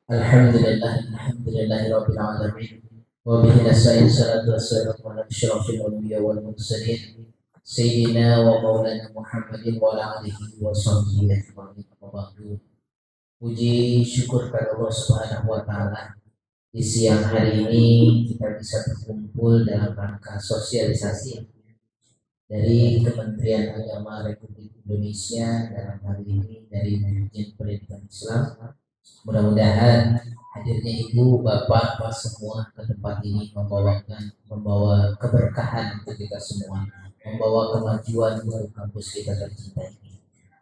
Alhamdulillahirabbil alamin. Wa bihi nasta'in salatu wassalamu ala asyrafil anbiya wal mursalin sayyidina wa maulana Muhammadin wa ala alihi wa sahbihi ajma'in. Puji syukur kepada Allah Subhanahu wa taala. Di siang hari ini kita bisa berkumpul dalam rangka sosialisasi dari Kementerian Agama Republik Indonesia, dalam hal ini dari Dirjen Pendidikan Islam. Mudah-mudahan hadirnya ibu, bapak, semua ke tempat ini membawa keberkahan untuk kita semua, membawa kemajuan untuk kampus kita tercinta ini.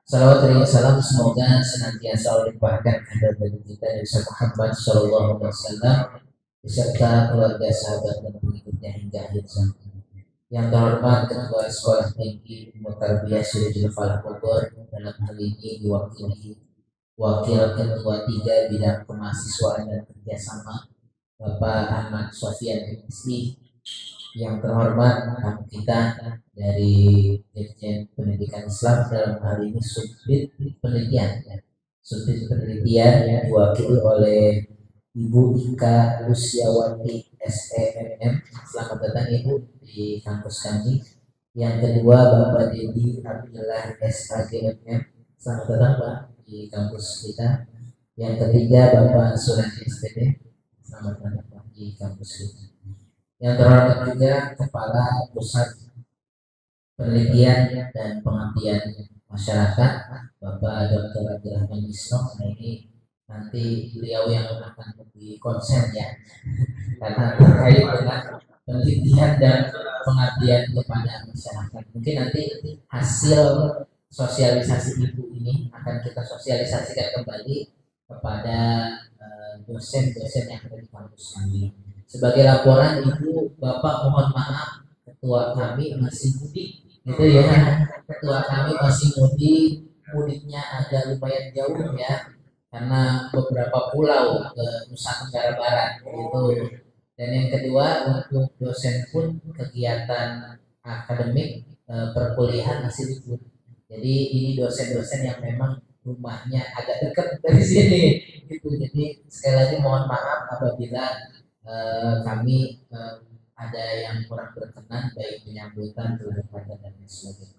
Salawat dan salam semoga senantiasa limpahkan kepada bagi kita Nabi Muhammad Sallallahu Alaihi Wasallam beserta keluarga, sahabat dan pengikutnya hingga akhir zaman. Yang terhormat Ketua Sekolah Tinggi Ilmu Tarbiyah Syirajul Falah Bogor, dalam hal ini diwakili Wakil Ketua 3 Bidang Kemahasiswaan dan Kerjasama Bapak Ahmad Sofyan MSI. Yang terhormat tamu kita dari Dirjen Pendidikan Islam, dalam hal ini Subdit Penelitian, Subdit Penelitian yang diwakili oleh Ibu Ika Lusiawati SEMM. Selamat datang Ibu di kampus kami. Yang kedua Bapak Dedi Abdullah SAGMM. Selamat datang Pak di kampus kita. Yang ketiga Bapak Surati SPD. Selamat datang Pak di kampus kita. Yang terhormat juga Kepala Pusat Penelitian dan Pengabdian Masyarakat Bapak Dr. Abdurrahman Isno. Nah ini nanti beliau yang akan lebih konsen ya, karena terkait dengan penelitian dan pengabdian kepada masyarakat. Mungkin nanti hasil sosialisasi ibu ini akan kita sosialisasikan kembali kepada dosen-dosen yang ada di kampus kami. Sebagai laporan ibu, bapak mohon maaf, ketua kami masih mudik, gitu ya. Ketua kami masih mudik, mudiknya agak lumayan jauh ya, karena beberapa pulau ke Nusa Tenggara Barat gitu. Dan yang kedua, untuk dosen pun kegiatan akademik perkuliahan masih libur. Jadi ini dosen-dosen yang memang rumahnya agak dekat dari sini gitu. Jadi sekali lagi mohon maaf apabila kami ada yang kurang berkenan, baik penyambutan, keluarga dan sebagainya.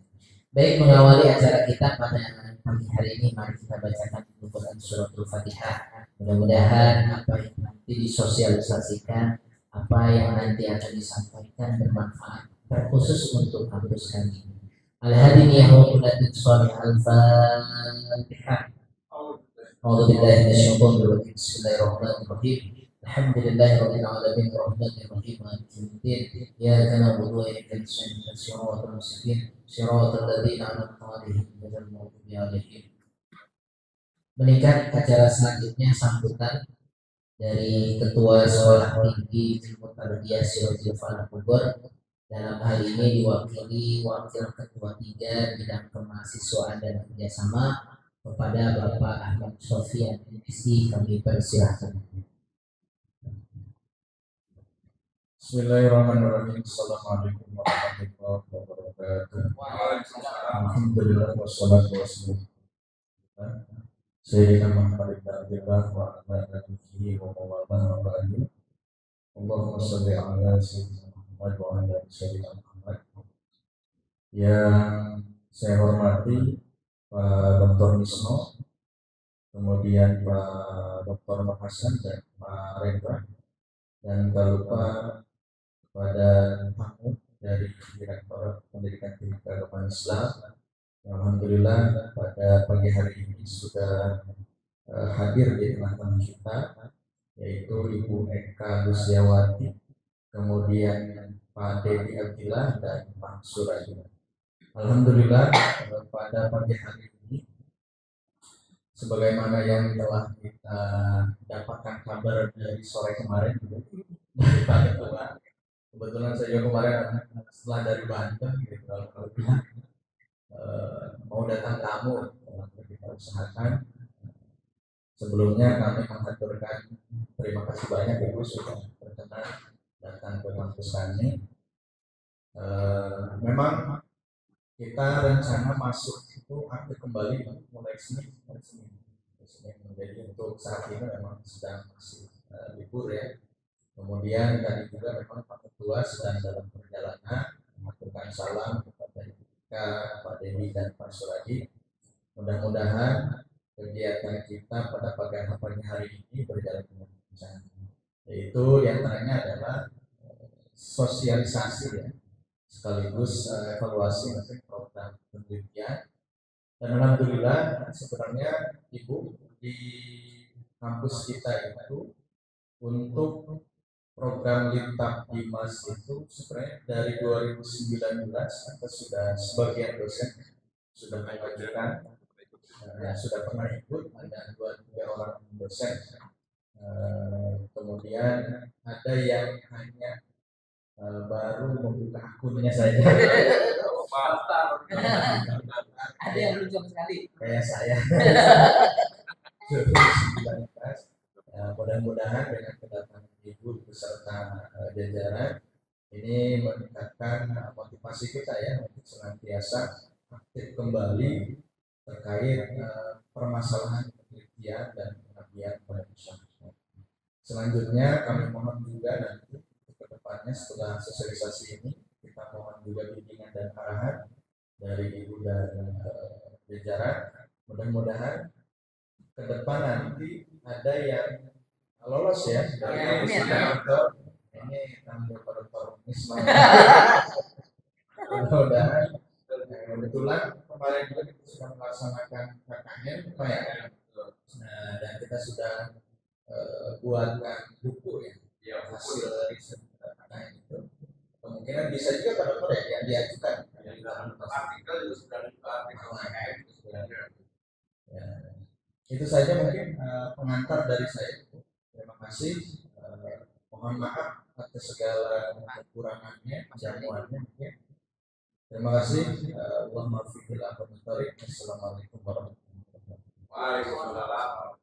Baik, mengawali acara kita pada pagi hari ini, mari kita bacakan Al-Quran Suratul Fatihah. Mudah-mudahan apa yang nanti disosialisasikan, apa yang nanti akan disampaikan bermanfaat, terkhusus untuk kampus kami. Al-Hadiniyah wa Qulatin Shalih Al-Fatihah. A'udzubillahi minasyaitonir rajim. Bismillahirrahmanirrahim. Alhamdulillahirabbil alamin arrahmanir rahim maliki yaumiddin. Iyyaka na'budu wa iyyaka nasta'in ihdinas siratal mustaqim siratal ladzina an'amta 'alaihim ghairil maghdubi 'alaihim. Meningkat acara selanjutnya sambutan dari Ketua Sekolah Tinggi Ilmu Tarbiyah Syirajul Falah Bogor. Dalam hal ini diwakili Wakil Ketua 3 Bidang Kemahasiswaan dan Kerjasama kepada Bapak Ahmad Sofyan MSI. Kami persilahkan. Bismillahirrahmanirrahim. Assalamualaikum warahmatullahi wabarakatuh. Alhamdulillah wassalatu wassalamu Sayyidina Muhammad Abdullah wa ala alihi wa mawalan wa ba'du. Allahumma shalli ala Sayyidina Muhammad wa ala Sayyidina Muhammad. Yang saya hormati Pak Dr. Nisno, kemudian Pak Dr. Hasan dan Pak Rendra, dan tak lupa pada tamu dari Direktorat Pendidikan Tinggi Keagamaan Islam. Alhamdulillah pada pagi hari ini sudah hadir di tengah-tengah kita, yaitu Ibu Eka Lusiawati, kemudian Pak Dedi Abdillah dan Pak Suradi. Alhamdulillah pada pagi hari ini, sebagaimana yang telah kita dapatkan kabar dari sore kemarin dari Pak Ketua. Kebetulan saya juga kemarin setelah dari Banten gitu, mau datang tamu, kita usahakan. Sebelumnya kami mengaturkan terima kasih banyak Ibu sudah berkenan datang ke kampus kami. Memang kita rencana masuk itu aktif kembali mulai Senin. Jadi untuk saat ini memang sedang masih libur ya. Kemudian tadi juga memang Pak Ketua sedang dalam perjalanan mengaturkan salam kepada Pak Dedi dan Pak Suradi. Mudah-mudahan kegiatan kita pada pagi hari ini berjalan dengan lancar. Yaitu diantaranya adalah sosialisasi ya, sekaligus evaluasi untuk program penelitian. Dan alhamdulillah sebenarnya Ibu di kampus kita itu untuk program Lintab Dimas itu sebenarnya dari 2019 kita sudah sebagian dosen sudah mengajukan, sudah pernah ikut, ada 2-3 orang dosen. Kemudian ada yang hanya baru membuka akunnya saja. Ada yang belum sama sekali. Kayak saya. 2019. Mudah-mudahan dengan kedatangan Ibu beserta jajaran ini meningkatkan motivasi kita ya untuk senantiasa aktif kembali terkait permasalahan penelitian dan pengabdian pada masyarakat. Selanjutnya kami mohon juga nanti ke depannya setelah sosialisasi ini kita mohon juga bimbingan dan arahan dari Ibu dan jajaran. Mudah-mudahan ke depan nanti ada yang lolos ya dari dokter ini tanggung jawab dokter Misma. Mudah-mudahan kebetulan kemarin juga kita sudah melaksanakan KKN ya, dan kita sudah buatkan buku ya hasil riset KKN itu. Kemungkinan bisa juga pada dokter ya diajukan artikel juga sudah artikel KKN ya. Itu saja mungkin pengantar dari saya. Terima kasih. Mohon maaf atas segala kekurangannya, jamuannya mungkin. Terima kasih. Assalamualaikum warahmatullahi wabarakatuh.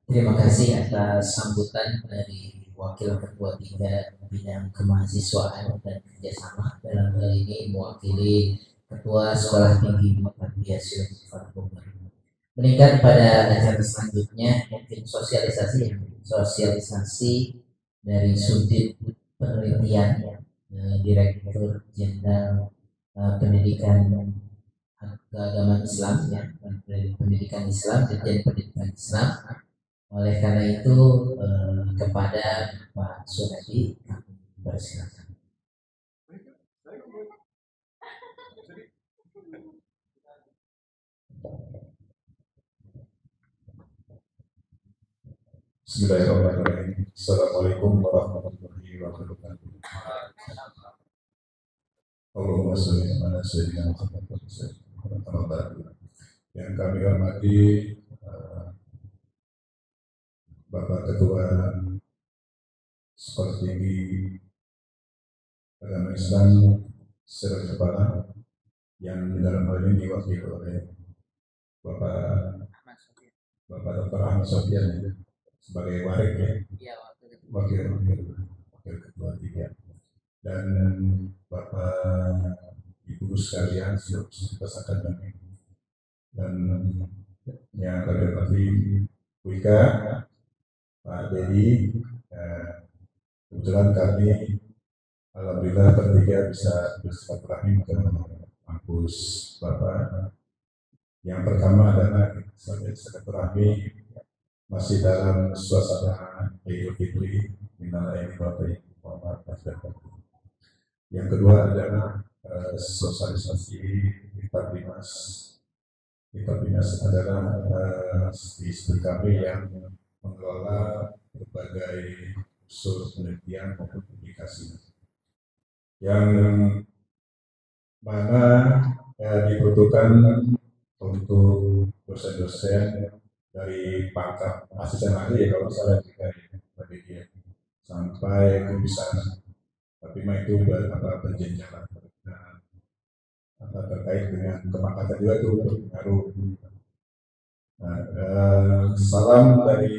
Terima kasih atas sambutan dari Wakil Ketua 3 Bidang Kemahasiswaan dan Kerjasama, dalam hal ini mewakili Ketua Sekolah Tinggi Muhammadiyah Bogor. Meningkat pada acara selanjutnya mungkin sosialisasi dari Sudit Penelitian Direktur Jenderal Pendidikan Keagamaan Islam ya, Pendidikan Islam dan Pendidikan Islam. Oleh karena itu kepada Pak Suradi kami persilakan. Bismillahirrahmanirrahim. Assalamualaikum warahmatullahi wabarakatuh. Allahumma sholli ala sayyidina Muhammad wa sallam. Yang kami hormati Bapak Ketua Sekolah Tinggi Agama Islam secara kepala, yang dalam hal ini diwakili oleh Bapak Dr. Ahmad Sofyan sebagai warik ya, wakil ketua 3, dan Bapak Ibu sekalian peserta kami, dan yang kami hormati Wika, Pak Dedi. Kebetulan kami alhamdulillah bertiga bisa bersilaturahmi ke kampus Bapak. Yang pertama adalah silaturahmi masih dalam suasana Idul Fitri, minal aidin wal faizin. Yang kedua adalah sosialisasi Lintab Dimas. Lintab Dimas adalah studi kami yang mengelola berbagai unsur penelitian maupun publikasi, yang mana dibutuhkan untuk dosen-dosen dari pangkat asisten ahli ya kalau salah juga ya, sampai kebiasaan, tapi itu berjenjang terkait dengan kepangkatan juga itu berpengaruh. Salam dari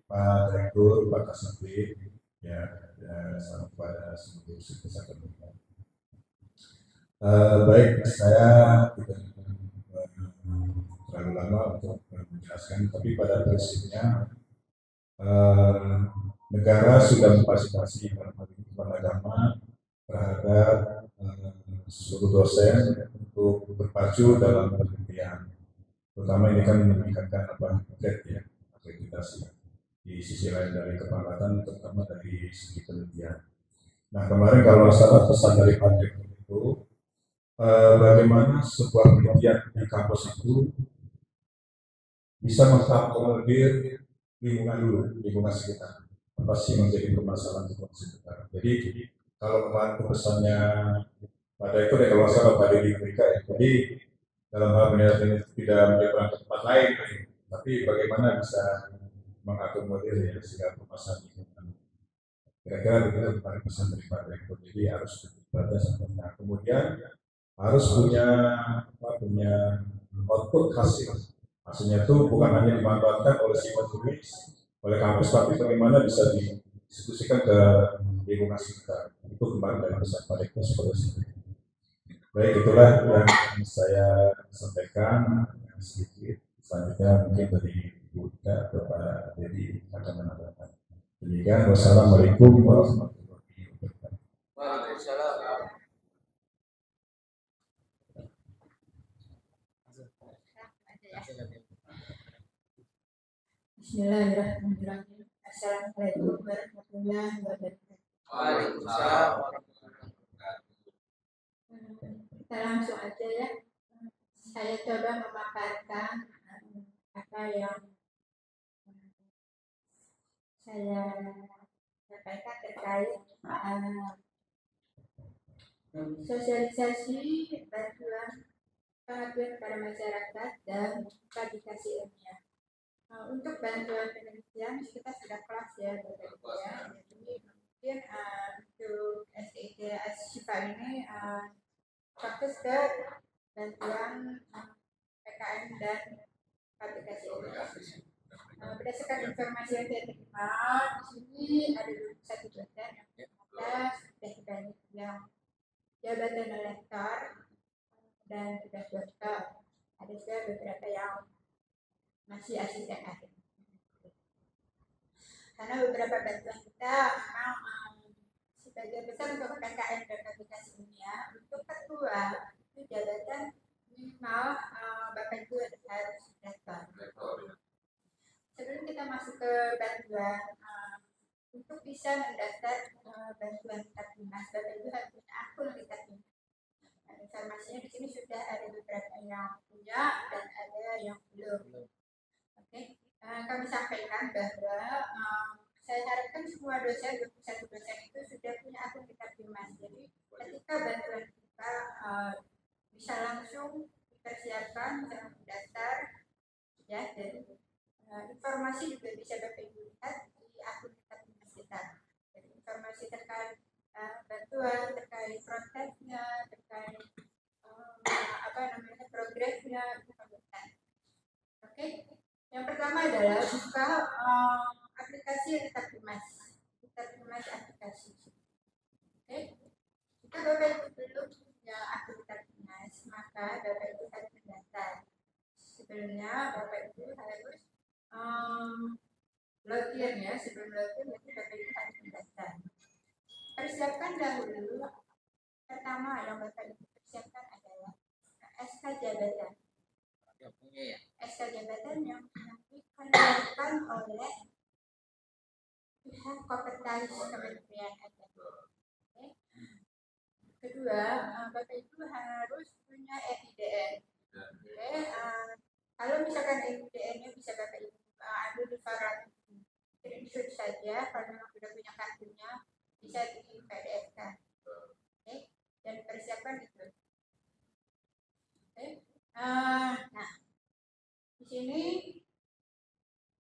Pak Direktur, Pak Kasubdit ya, salam kepada seluruh peserta. Baik, saya tidak terlalu lama untuk menjelaskan, tapi pada prinsipnya negara sudah memfasilitasi Kementerian Agama terhadap seluruh dosen untuk berpacu dalam penelitian. Terutama ini kan meningkatkan akreditasi. Di sisi lain dari kepangkatan, terutama dari segi penelitian. Nah kemarin kalau salah pesan dari Pak Direktur itu, bagaimana sebuah penelitian di kampus itu bisa mengakomodir lingkungan dulu, lingkungan sekitar. Apa sih menjadi permasalahan lingkungan sekitar? Jadi kalau kemarin pesannya pada itu dari kalau salah pada di Amerika ya. Jadi dalam hal penelitian itu tidak menyeberang ke tempat lain, tapi bagaimana bisa mengakomodir ya segala permasalahan lingkungan. Kira-kira begitu kemarin pesan dari Pak Direktur. Jadi harus berada sama. Kemudian harus punya output hasil. Hasilnya itu bukan hanya dimanfaatkan oleh si penulis, oleh kampus, tapi bagaimana bisa didiskusikan ke lingkungan sekitar. Itu kemarin dari pesan Pak Direktur seperti itu. Baik, itulah yang saya sampaikan sedikit. Selanjutnya mungkin dari Ibu Ika atau Pak Dedi akan menambahkan. Demikian, wassalamualaikum warahmatullahi wabarakatuh. Waalaikumsalam. Bismillahirrahmanirrahim. Assalamualaikum warahmatullahi wabarakatuh. Waalaikumsalam. Kita langsung aja ya. Saya coba memaparkan apa yang saya sampaikan terkait sosialisasi bantuan kepada masyarakat dan publikasi ilmiah. Untuk bantuan penelitian kita sudah kelas ya Bapak ya. Jadi mungkin untuk SIT Ashifa ini fokus ke bantuan PKM dan publikasi ilmiah. Berdasarkan informasi yang saya terima, di sini ada satu dosen yang sudah banyak yang jabatan lektor dan sudah dokter. Ada juga beberapa yang masih asisten akhir. Karena beberapa bantuan kita memang sebagian besar untuk PKM dan publikasi ilmiah, untuk ketua itu jabatan minimal Bapak Ibu harus rektor. Sebelum kita masuk ke bantuan, untuk bisa mendaftar bantuan Kitabdimas, Bapak Ibu harus punya akun Kitabdimas. Informasinya di sini sudah ada beberapa yang punya dan ada yang belum. Oke, kami sampaikan bahwa saya harapkan semua dosen, 21 dosen itu sudah punya akun Kitabdimas. Jadi ketika bantuan kita bisa langsung dipersiapkan, bisa mendaftar, ya, dan informasi juga bisa Bapak Ibu lihat di akun Kitabdimas kita. Jadi informasi terkait bantuan, terkait prosesnya, terkait progresnya itu kemudian. Oke, yang pertama adalah buka aplikasi Kitabdimas aplikasi. Oke, jika Bapak Ibu belum punya akun Kitabdimas, maka Bapak Ibu harus mendaftar. Sebelumnya Bapak Ibu harus login ya, sebelum login Bapak Ibu harus mendaftar. Persiapkan dahulu. Pertama yang Bapak Ibu persiapkan adalah SK jabatan. SK jabatan yang dikeluarkan oleh pihak Komisaris Kementerian Agama. Okay. Kedua, Bapak Ibu harus punya FIDN. Okay. Kalau misalkan FIDN-nya bisa Bapak Ibu ambil di format screenshot saja, kalau memang sudah punya kartunya bisa di PDF-kan. Okay. Dan persiapkan itu. Okay. Nah, di sini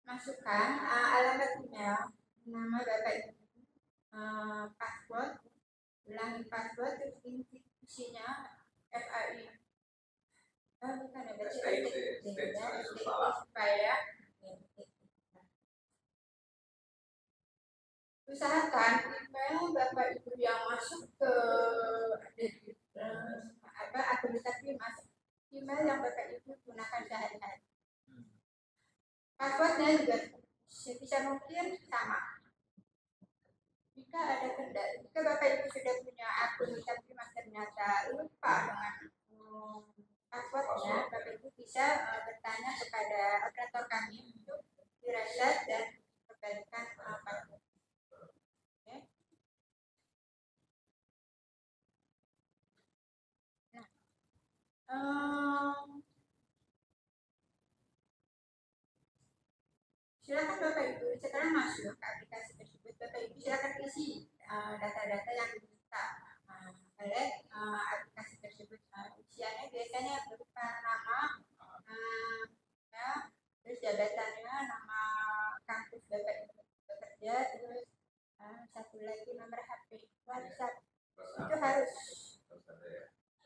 masukkan alamat email, nama Bapak Ibu, password, ulangi password, terus isinya FAI. Bukan ada supaya usahakan email Bapak Ibu yang masuk ke akun Kitabdimas, email yang Bapak Ibu gunakan sehari-hari. passwordnya juga sebisa mungkin sama. Jika ada kendala, jika Bapak Ibu sudah punya akun tapi ternyata lupa dengan passwordnya, Bapak Ibu bisa bertanya kepada operator kami untuk direset dan kembalikan password. Okay. Silakan Bapak Ibu sekarang masuk ke aplikasi tersebut. Bapak Ibu silakan isi data-data yang diminta oleh aplikasi tersebut. Isiannya biasanya berupa nama, ya, terus jabatannya, nama kampus Bapak Ibu bekerja, terus satu lagi nomor HP, WhatsApp. Itu harus.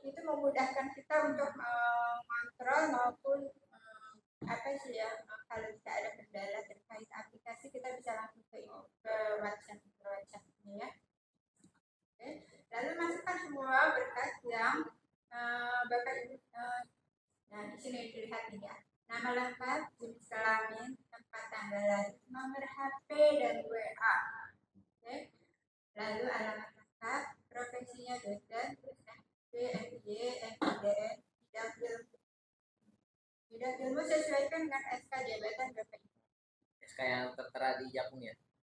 Itu memudahkan kita untuk mengontrol maupun apa sih ya, kalau tidak ada kendala terkait aplikasi kita bisa langsung ke WhatsApp ini ya. Oke. Lalu masukkan semua berkas yang Bapak Ibu nah di sini dilihat ini ya, nama lengkap, jenis kelamin, tempat tanggal lahir, nomor HP dan WA. Oke. Lalu alamat lengkap, profesinya dosen, terus MD, MY, MIDN, bidang ilmu. Bidang ilmu sesuaikan dengan SK jabatan Bapak Ibu. SK yang tertera di Jakung ya?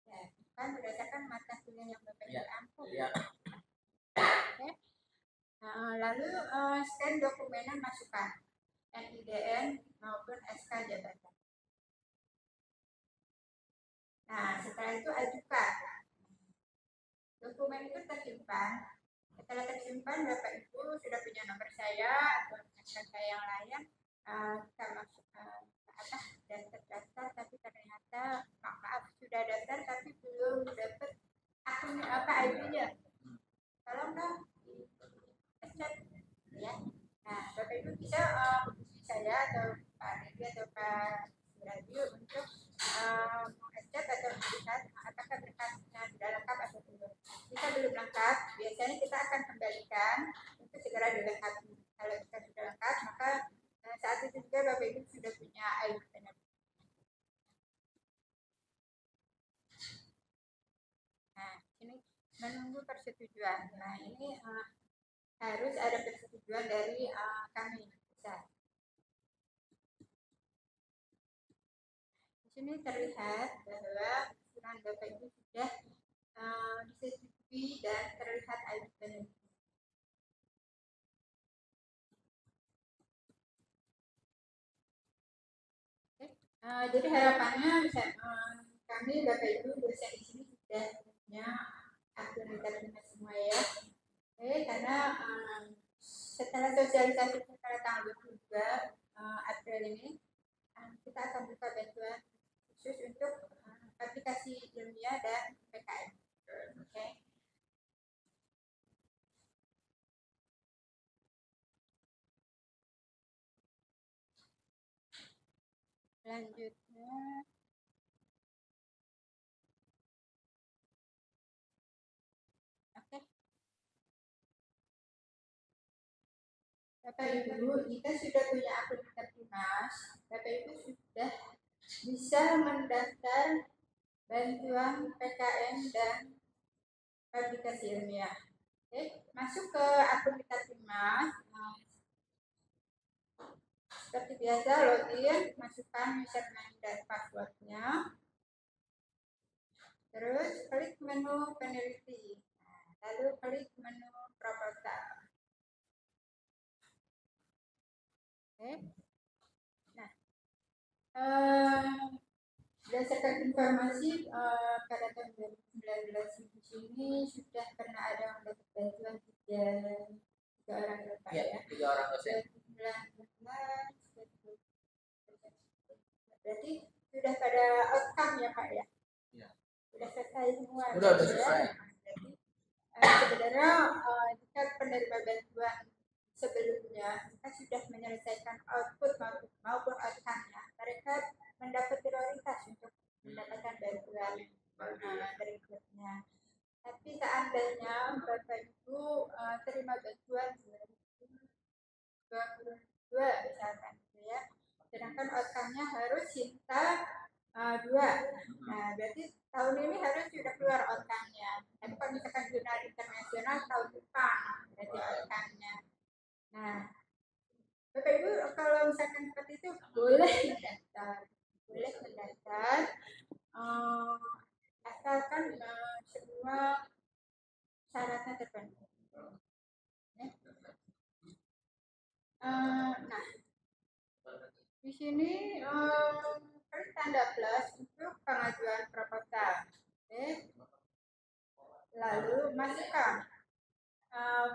Ya, kan berdasarkan mata kuliah yang Bapak Ibu ampuh. Ya. Oke. Lalu scan dokumen masukkan NIDN maupun SK jabatan. Nah, setelah itu ajukan. Dokumen itu tersimpan. Setelah tersimpan, Bapak Ibu sudah punya nomor saya atau SK saya yang lain. Kita masuk ke atas daftar, tapi ternyata maaf sudah daftar tapi belum dapat akun ID-nya. Tolong dong chat ya. Nah, Bapak Ibu bisa hubungi saya atau Pak Regi atau Pak Radio untuk mengecek atau melihat apakah berkasnya sudah lengkap atau belum. Jika belum lengkap, biasanya kita akan kembalikan untuk segera dilengkapi. Kalau kita sudah lengkap, maka saat itu juga Bapak Ibu sudah punya ID benar. Nah, ini menunggu persetujuan. Nah, ini harus ada persetujuan dari kami. Bisa. Di sini terlihat bahwa usulan Bapak Ibu sudah disetujui dan terlihat ID peneliti. Jadi harapannya bisa kami Bapak Ibu dosen di sini sudah punya akun diterima semua ya. Karena setelah sosialisasi pada tanggal 22 April ini kita akan buka bantuan khusus untuk aplikasi ilmiah dan PKM. Oke. Selanjutnya Bapak Ibu, jika sudah punya akun Intertimas, Bapak Ibu sudah bisa mendaftar bantuan PKM dan aplikasi ilmiah. Oke, masuk ke akun Intertimas. Seperti biasa, login, masukkan username dan passwordnya. Terus klik menu peneliti. Lalu klik menu proposal. Oke. Nah, berdasarkan informasi pada tahun 2019 di sini sudah pernah ada yang mendapat bantuan tiga orang Bapak ya. 3 orang dosen. 2019, berarti sudah pada outcome ya Pak ya? Ya. Sudah selesai semua. Sudah selesai. Jadi sebenarnya jika penerima bantuan sebelumnya kita sudah menyelesaikan output maupun outcome-nya, mereka mendapat prioritas untuk mendapatkan bantuan berikutnya. Tapi seandainya Bapak Ibu terima bantuan 2022 misalkan gitu ya, sedangkan outcome-nya harus Sinta 2. Nah, berarti tahun ini harus sudah keluar outcome-nya. Tapi kalau misalkan jurnal internasional tahun depan berarti outcome-nya. Nah, Bapak Ibu kalau misalkan seperti itu boleh mendaftar, asalkan semua syaratnya terpenuhi. Nah, di sini tanda plus untuk pengajuan proposal. Lalu masukkan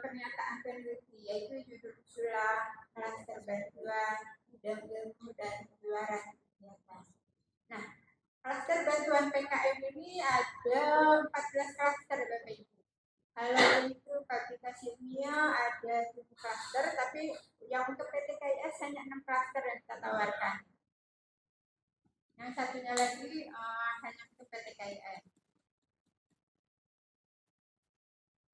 pernyataan peneliti, yaitu judul usulan, klaster bantuan, bidang ilmu, dan keluaran kegiatan. Nah, klaster bantuan PKM ini ada 14 klaster Bapak Ibu. Kalau untuk fakultas ilmiah ada 7 klaster, tapi yang untuk PTKIS hanya 6 klaster yang kita tawarkan. Yang satunya lagi hanya untuk PTKIS.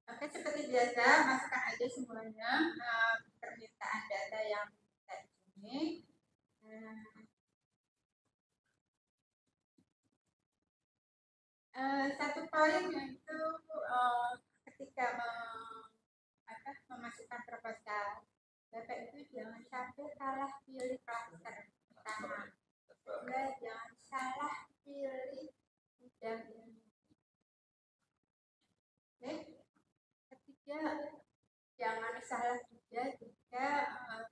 Oke, seperti biasa, masukkan aja semuanya permintaan data yang kita di sini. Satu poin yaitu ketika memasukkan proposal, Bapak itu jangan sampai salah pilih klaster pertama. Kedua, jangan salah pilih bidang ilmu. Oke. Ketiga, jangan salah juga jika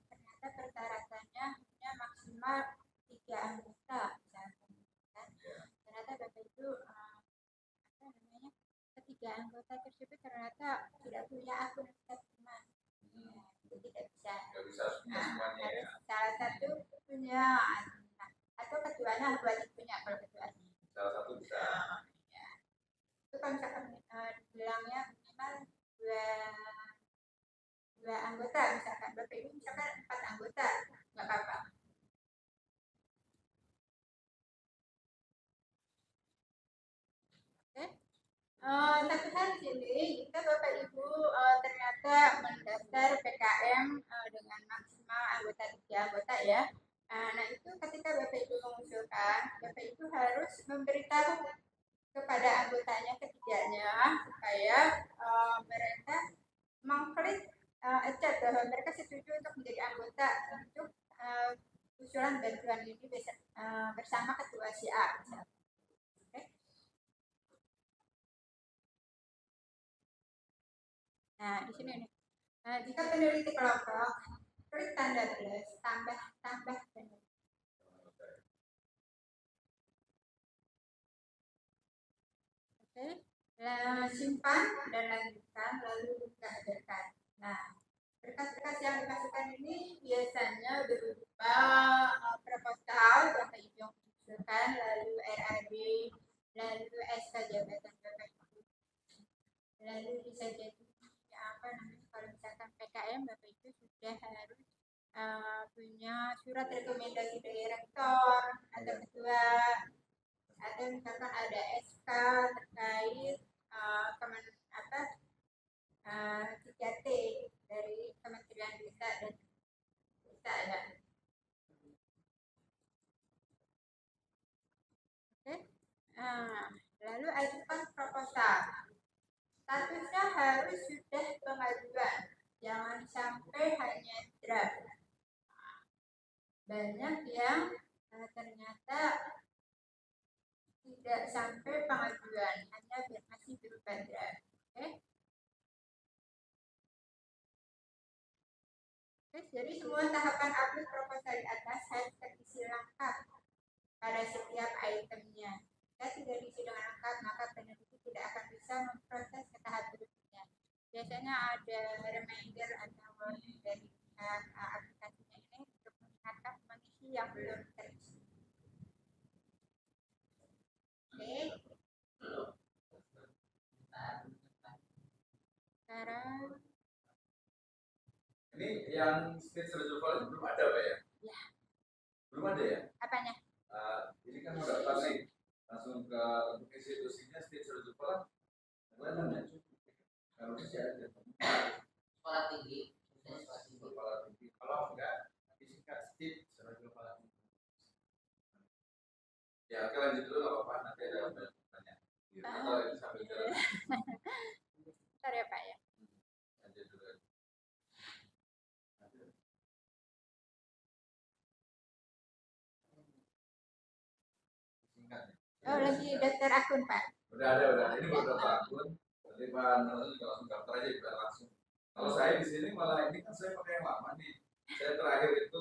ternyata persyaratannya hanya maksimal 3 anggota. Ternyata Bapak itu ketiga anggota tersebut ternyata tidak punya akun teman, jadi tidak bisa. Harus salah satu punya, atau keduanya dua punya. Kalau keduanya salah satu bisa. Itu kan misalkan bilangnya minimal dua anggota, misalkan Bapak Ibu misalkan 4 anggota, nggak apa-apa. Satu hal di sini, jika Bapak Ibu ternyata mendaftar PKM dengan maksimal anggota 3 anggota ya. Nah itu ketika Bapak Ibu mengusulkan, Bapak Ibu harus memberitahu kepada anggotanya ketiganya supaya mereka mengklik accept bahwa mereka setuju untuk menjadi anggota untuk usulan bantuan ini bersama ketua si A. Nah, di sini nih. Jika peneliti kelompok, klik tanda plus, tambah peneliti. Oke. Simpan dan lanjutkan, lalu buka berkas. Nah, berkas-berkas yang dimasukkan ini biasanya berupa proposal Bapak Ibu yang diusulkan, lalu RAB, lalu SK jabatan Bapak Ibu, lalu bisa jadi kalau misalkan PKM Bapak Ibu sudah harus punya surat rekomendasi dari rektor atau ketua, atau misalkan ada SK terkait 3T dari Kementerian Desa dan Desa ya. Oke. Lalu ajukan proposal. Statusnya harus sudah pengajuan, jangan sampai hanya draft. Banyak yang ternyata tidak sampai pengajuan, hanya masih berupa draft. Oke, jadi semua tahapan upload proposal di atas harus terisi lengkap pada setiap itemnya. Jika tidak diisi dengan lengkap, maka peneliti tidak akan bisa memproses ke tahap berikutnya. Biasanya ada reminder atau warning dari aplikasinya ini untuk mengingatkan mengisi yang belum terisi. Oke. Sekarang ini yang stage reservoir belum ada Pak ya? Ya. Belum ada ya? Apanya? Ini kan mau daftar nih, langsung ke untuk institusinya stage reservoir kelihatan ya? Kalau bisa aja. Sekolah tinggi. Kepala tinggi. Kalau enggak, disingkat stage reservoir. apa-apa nanti ada banyak. Atau itu sambil jalan. Bentar ya Pak ya. Aja dulu. Singkat. Oh lagi daftar akun Pak. Udah ada. Ini udah daftar akun. Nanti Pak Nurul juga langsung daftar aja biar langsung. Kalau saya di sini malah ini kan saya pakai yang lama nih. Saya terakhir itu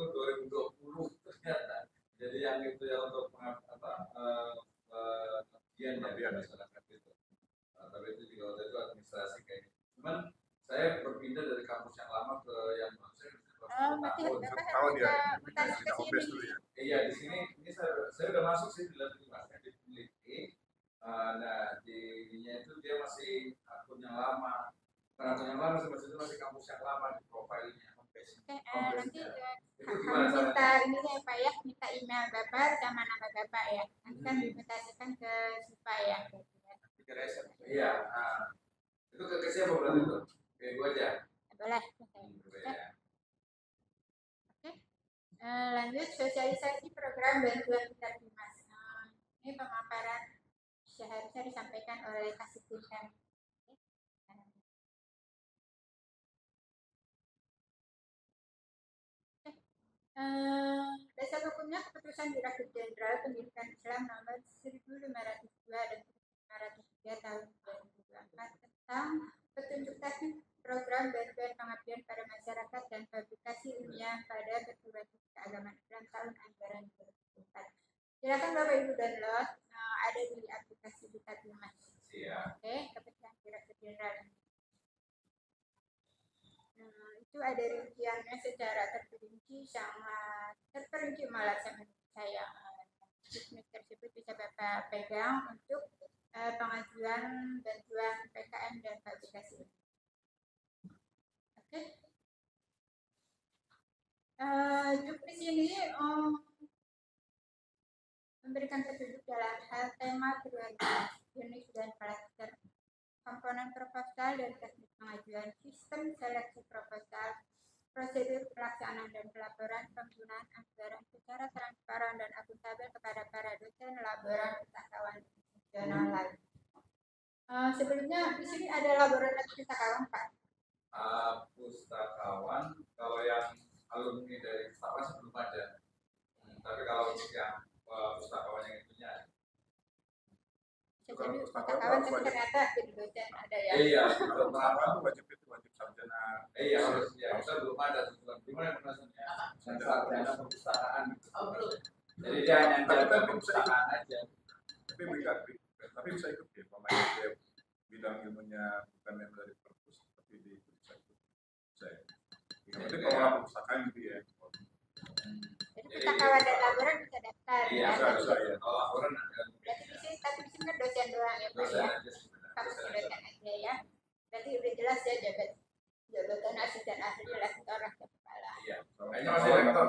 2020 ternyata. Jadi yang itu ya untuk kajian ya masyarakat itu. Tapi itu juga waktu itu administrasi kayaknya. Cuman saya berpindah dari kampus yang lama ke yang baru. Saya Berarti tahun ya. mutasi ke sini. Iya di sini ini saya udah masuk sih di lantai 5 saya dipilih. Nah di ininya itu dia masih akun yang lama. Karena akun yang lama itu masih kampus yang lama di profilnya. Nanti kami minta ini ya Pak ya, minta email Bapak sama nama Bapak ya. Nanti kan dimutasikan ke Sipa ya. Iya, itu ke siapa berarti itu? Ke gue aja. Boleh. Oke. Lanjut sosialisasi program bantuan kita Dimas. Ini pemaparan seharusnya disampaikan oleh Kasubdit kami. Dasar hukumnya keputusan Direktur Jenderal Pendidikan Islam nomor 1502 dan 1503 tahun 2024 tentang petunjuk teknik program bantuan pengabdian pada masyarakat dan publikasi ilmiah pada perguruan tinggi keagamaan Islam tahun anggaran 2024. Silakan Bapak Ibu download, ada di aplikasi Kita Dimas. Oke, keputusan Direktur Jenderal. Itu ada rinciannya secara terperinci, sangat terperinci malah saya. Teknik tersebut bisa Bapak pegang untuk pengajuan bantuan PKM dan publikasi. Oke. Juknis ini memberikan petunjuk dalam hal tema keluarga, jenis dan klaster, komponen proposal dan teknik pengajuan, sistem seleksi proposal, prosedur pelaksanaan dan pelaporan penggunaan anggaran secara transparan dan akuntabel kepada para dosen, laboran, pustakawan nasional lain. Sebelumnya di sini ada laboran pustakawan Pak. Pustakawan, kalau yang alumni dari pustakawan sebelum ada. Tapi kalau untuk yang pustakawan yang itunya. Jadi pustakawan tapi ternyata jadi dosen ada ya. Iya, Pustakawan wajib sarjana. Iya, harus ya. Kita belum ada tujuan. Gimana maksudnya? Sarjana perpustakaan. Jadi dia hanya jaga perpustakaan aja. Tapi bisa ikut ya, pemain dia bidang ilmunya bukan yang dari perpus, tapi bisa ikut. Jadi kalau perpustakaan gitu ya. Jadi pustakawan dan laboran bisa daftar. Iya, bisa ya. Kalau laboran ada. Berarti di sini tapi di sini kan dosen doang ya Pak ya. Kamu dosen aja ya. Berarti udah jelas ya jabatan asisten ahli lektor atau kepala. Iya. Kayaknya masih lektor.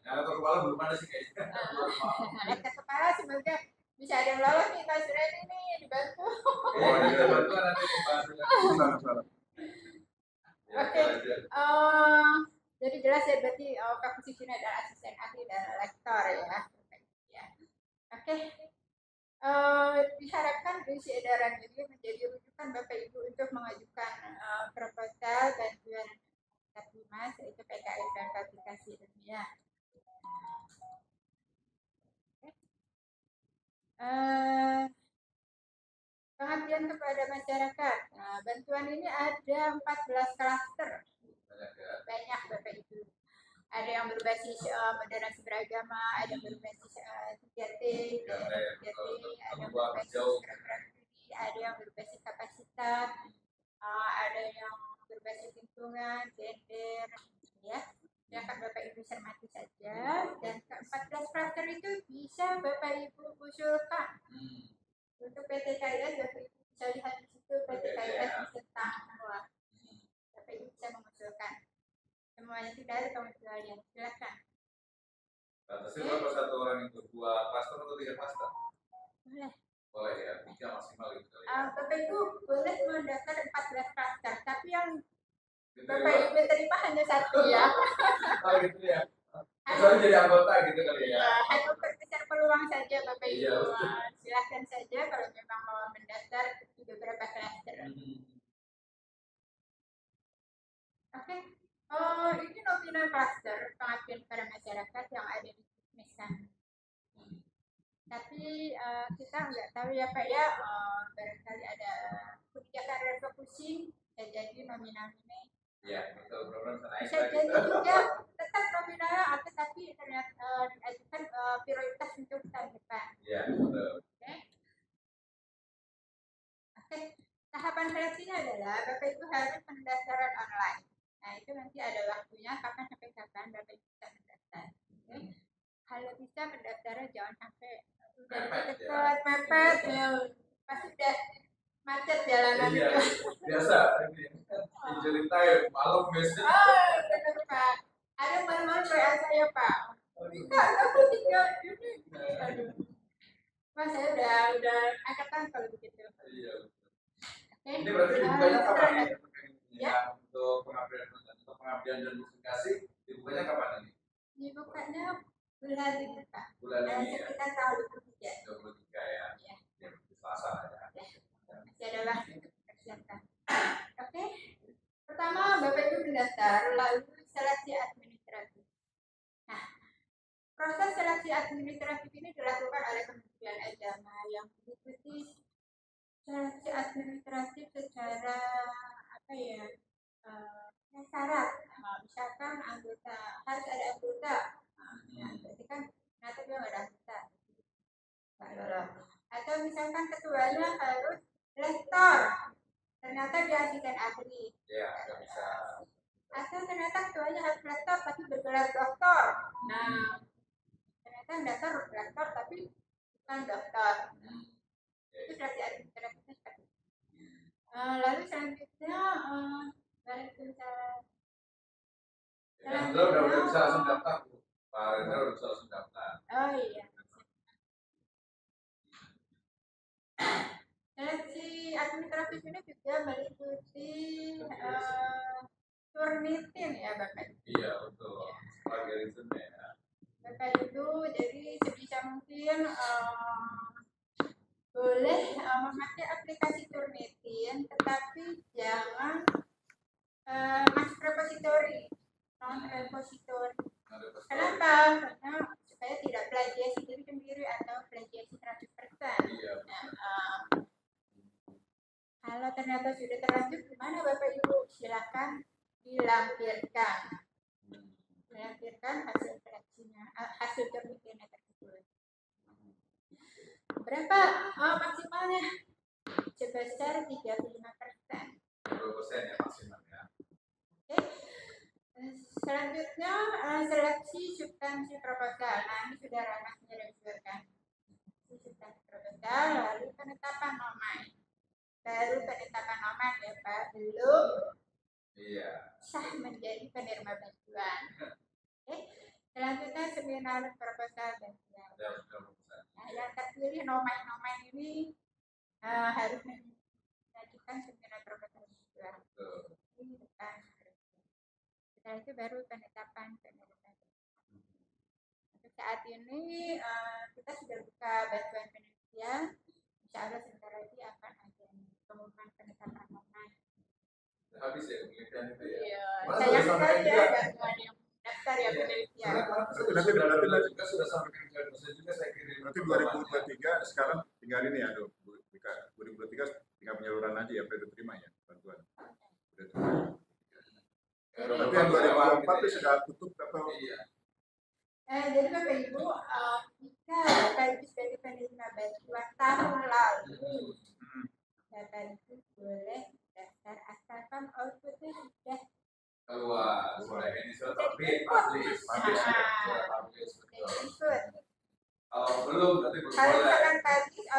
Yang lektor kepala belum ada sih kayaknya. Lektor kepala semoga bisa ada yang lolos nih Pak Sureni nih dibantu. Oh, kita bantu nanti membahas. Oke. Jadi jelas ya berarti posisinya adalah asisten ahli dan lektor ya. Oke. Diharapkan isi edaran ini menjadi rujukan Bapak Ibu untuk mengajukan proposal bantuan Dimas yaitu PKM dan publikasi ilmiah. Pengabdian kepada masyarakat. Bantuan ini ada 14 klaster. Banyak Bapak Ibu. Ada yang berbasis moderasi beragama, ada yang berbasis 3T, ada yang berbasis geografi, ada yang berbasis kapasitas, ada yang berbasis lingkungan, gender, ya. Silakan Bapak Ibu cermati saja. Dan ke-14 klaster itu bisa Bapak Ibu usulkan. Untuk PTKIS Bapak Ibu bisa lihat di situ PTKIS tentang semua. Bapak Ibu bisa mengusulkan. Semuanya tidak ada pengecualian. Silakan. Batasnya berapa satu orang itu? 2 klaster atau 3 klaster? Boleh. Boleh ya, 3 maksimal gitu. Bapak Ibu boleh mendaftar 14 klaster, tapi yang Bapak Ibu terima hanya 1 ya. Oh gitu ya. Soalnya jadi anggota gitu kali ya. Hanya bergeser peluang saja Bapak Ibu. Iya. Silahkan saja kalau memang mau mendaftar di beberapa klaster. Oke. Ini nominal cluster pengabdian pada masyarakat yang ada di Miskan. Tapi kita nggak tahu ya Pak ya, barangkali ada kebijakan refocusing ya, jadi nominal ini. Iya, betul, program naik Bisa lagi. jadi juga tetap nominalnya, tapi ternyata diajukan prioritas untuk tahun depan. Iya, betul. Oke. Tahapan seleksinya adalah Bapak Ibu harus pendaftaran online. Nah itu nanti ada waktunya kapan sampai kapan Bapak Ibu bisa mendaftar. Oke. Kalau bisa pendaftaran jangan sampai udah dekat mepet ya, pasti udah macet jalanan Iya, itu. biasa ini injury time malam biasanya. Oh benar Pak, ada malam-malam WA saya Pak. Enggak, aku tinggal ini. Aduh. Mas saya udah angkatan kalau begitu. Iya. Oke. Ini berarti dibukanya kapan ya? Ya. Untuk pengabdian dan notifikasi dibukanya kapan ini? Dibukanya bulan ini Pak. Bulan ini ya. Sekitar tahun 23 ya. Ya. Ya, Selasa ya. Masih ada waktu untuk persiapkan. Oke. Pertama Bapak Ibu mendaftar, lalu seleksi administratif. Nah, proses seleksi administratif ini dilakukan oleh Kementerian Agama yang mengikuti seleksi administratif secara apa ya? Syarat. Misalkan anggota harus ada anggota. Berarti kan ternyata dia nggak ada anggota. Atau misalkan ketuanya harus lektor, ternyata dia asisten ahli. Ya, nggak bisa. Atau ternyata ketuanya harus lektor tapi bergelar doktor. Nah, ternyata dokter lektor tapi bukan dokter. Itu seleksi administratifnya seperti itu. Lalu selanjutnya Hendra udah bisa langsung daftar, Pak Hendra udah bisa langsung daftar. Oh iya. Seleksi administratif ini juga meliputi turnitin ya Bapak. Iya betul. Plagiarisme ya. Bapak itu jadi sebisa mungkin boleh memakai aplikasi Turnitin, tetapi jangan masuk repositori, non repositori. Kenapa? Karena supaya tidak plagiasi sendiri atau plagiasi 100%. Iya. Kalau ternyata sudah terlanjur, gimana Bapak Ibu? Silakan dilampirkan. Dilampirkan hasil seleksinya, hasil Turnitinnya tersebut. Berapa maksimalnya? Sebesar 35%. 20% ya maksimal ya. Oke. Selanjutnya seleksi substansi proposal. Nah ini sudah ranahnya review kan. Substansi proposal, lalu penetapan nomen. Baru penetapan nomen ya Pak, belum sah menjadi penerima bantuan. Oke. Selanjutnya seminar proposal bantuan. Nah, yang terpilih nomen ini harus mengajukan seminar proposal bantuan. Ini depan. Setelah itu baru penetapan penerima. Untuk saat ini kita sudah buka bantuan penelitian. Insya Allah sebentar lagi akan ada pengumuman penetapan nomen. Habis ya penelitian itu ya. Iya. Sayang sekali ya bantuan yang daftar ya penelitian. Nanti juga sudah sampai ke saya juga saya kirim. nanti 2023 sekarang tinggal ini ya, 2023 tinggal penyaluran aja ya, udah terima ya bantuan. Udah terima. Nanti yang 2024 itu sudah tutup atau? Iya. Jadi Bapak Ibu, jika Bapak Ibu sebagai penerima bantuan tahun lalu, Bapak Ibu boleh daftar asalkan outputnya sudah Keluar. Ini sudah publish. Kalau belum nanti belum kalau boleh. misalkan publish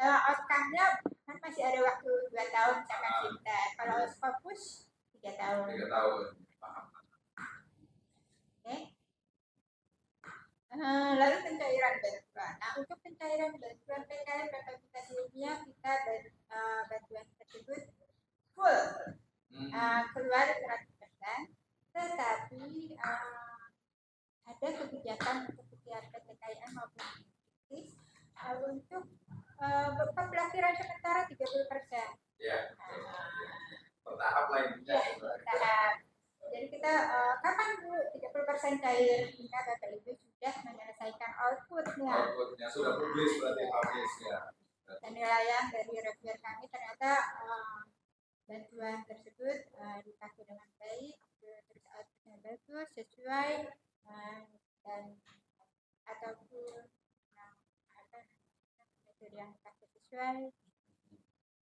outcome-nya kan masih ada waktu 2 tahun misalkan kita. Kalau fokus 3 tahun. 3 tahun. Paham. Oke. Lalu pencairan bantuan. Nah, untuk pencairan bantuan PKN dan aplikasi ilmiah kita bantuan tersebut full keluar 100%, tetapi ada kebijakan untuk setiap PTKIN maupun parkiran sementara 30%. Ya, bertahap lainnya. Ya, bertahap. Jadi kita kapan dulu 30% cair hingga Bapak Ibu sudah menyelesaikan outputnya. Outputnya sudah publis berarti habis ya. Penilaian dari reviewer kami ternyata bantuan tersebut dipakai dengan baik, terus outputnya bagus, sesuai dan ataupun metode yang dipakai sesuai.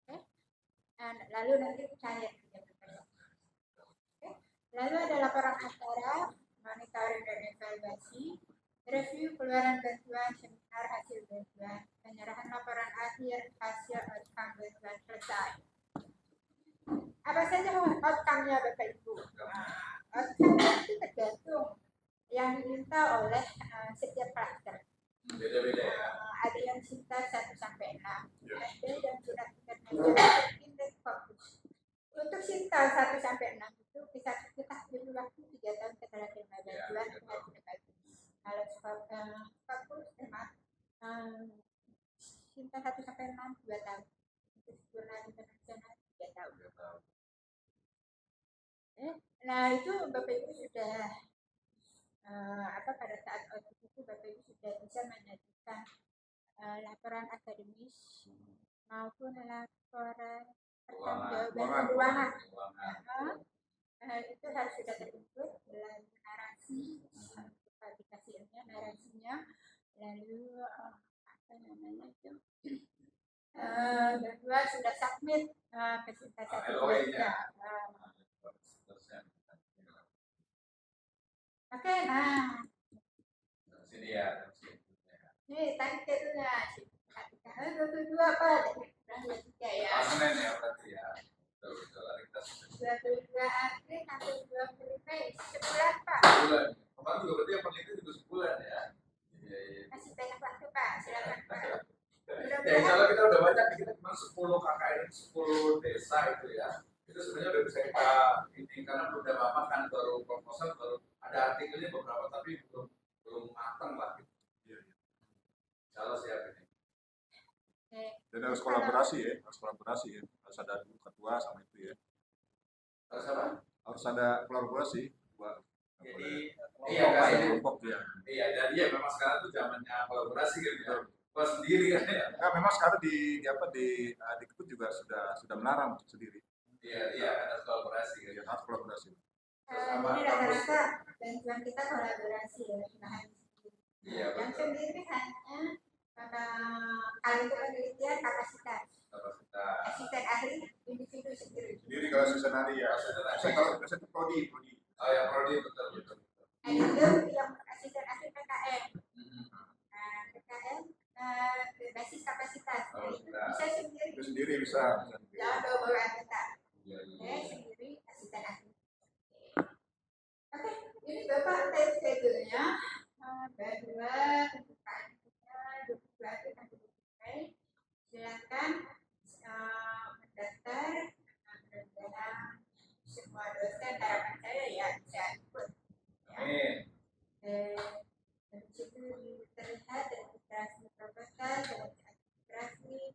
Okay. Lalu nanti cair 30%. Lalu ada laporan acara, monitoring dan evaluasi, review keluaran bantuan, seminar hasil bantuan, penyerahan laporan akhir hasil outcome bantuan selesai. Apa saja outcome-nya Bapak Ibu? Outcome itu tergantung yang diminta oleh setiap klaster. Beda-beda ya. Ada yang cinta 1 sampai 6, ada yang sudah internasional, indeks fokus. Untuk cinta 1 sampai 6 itu kita butuh waktu 3 tahun setelah terima bantuan dengan bagus. Kalau fokus memang cinta 1 sampai 6 2 tahun. Untuk jurnal internasional 3 tahun. Nah itu Bapak Ibu sudah pada saat audit itu Bapak Ibu sudah bisa menyajikan laporan akademis maupun laporan pertanggungjawaban keuangan. Itu harus sudah terbentuk melalui narasi, publikasinya, narasinya, lalu berdua sudah submit presentasi kita. Oke, nah Sini ya. ini tadi kedua 22 apa? Ya. Senin ya berarti ya. Betul, kita 22 April sampai 20 Mei, sebulan Pak. Sebulan. Kemarin juga berarti yang peneliti juga sebulan ya. Iya. Masih banyak waktu Pak, silakan Pak. Ya insya Allah kita udah banyak, kita cuma 10 KKN, 10 desa itu ya. Itu sebenarnya udah bisa kita ini karena udah lama kan baru proposal, baru ada artikelnya beberapa tapi belum matang lah. Insya Allah siap ini. Dan harus kolaborasi ya, harus ada ketua sama itu ya. Harus apa? Harus ada kolaborasi. Jadi kelompok ya. Iya, dan iya memang sekarang tuh zamannya kolaborasi gitu ya. Kalau sendiri kan ya. Nah, memang sekarang di Dikbud juga sudah melarang untuk sendiri. Iya, harus kolaborasi gitu. Ya, harus kolaborasi. Ini rata-rata bantuan kita kolaborasi ya, bahan sendiri. Iya, yang sendiri hanya kalau itu penelitian kapasitas. Asisten ahli individu sendiri. Sendiri kalau asisten ahli ya. Kalau itu prodi. Oh ya prodi betul. Ada yang asisten ahli PKN. PKN berbasis kapasitas. Bisa sendiri. Itu sendiri bisa. Jangan bawa anggota. Sendiri asisten ahli. Oke, ini Bapak schedule-nya bahwa pembukaannya 22 April sampai 20 Mei. Silakan mendaftar, mudah-mudahan semua dosen harapan saya ya bisa ikut. Amin. Dari situ terlihat registrasi proposal, registrasi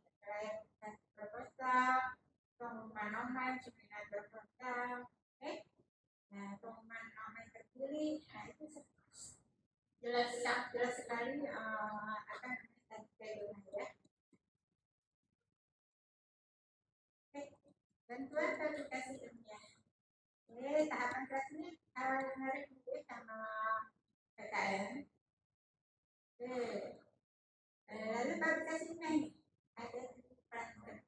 proposal, pengumuman nomor, seminar proposal. Nah, pengumuman nomor terpilih, nah itu jelas sekali akan tadi ya. Bantuan verifikasi ilmiah. Tahapan kelasnya hari ini sama PKN. Lalu verifikasinya ada 7 klaster.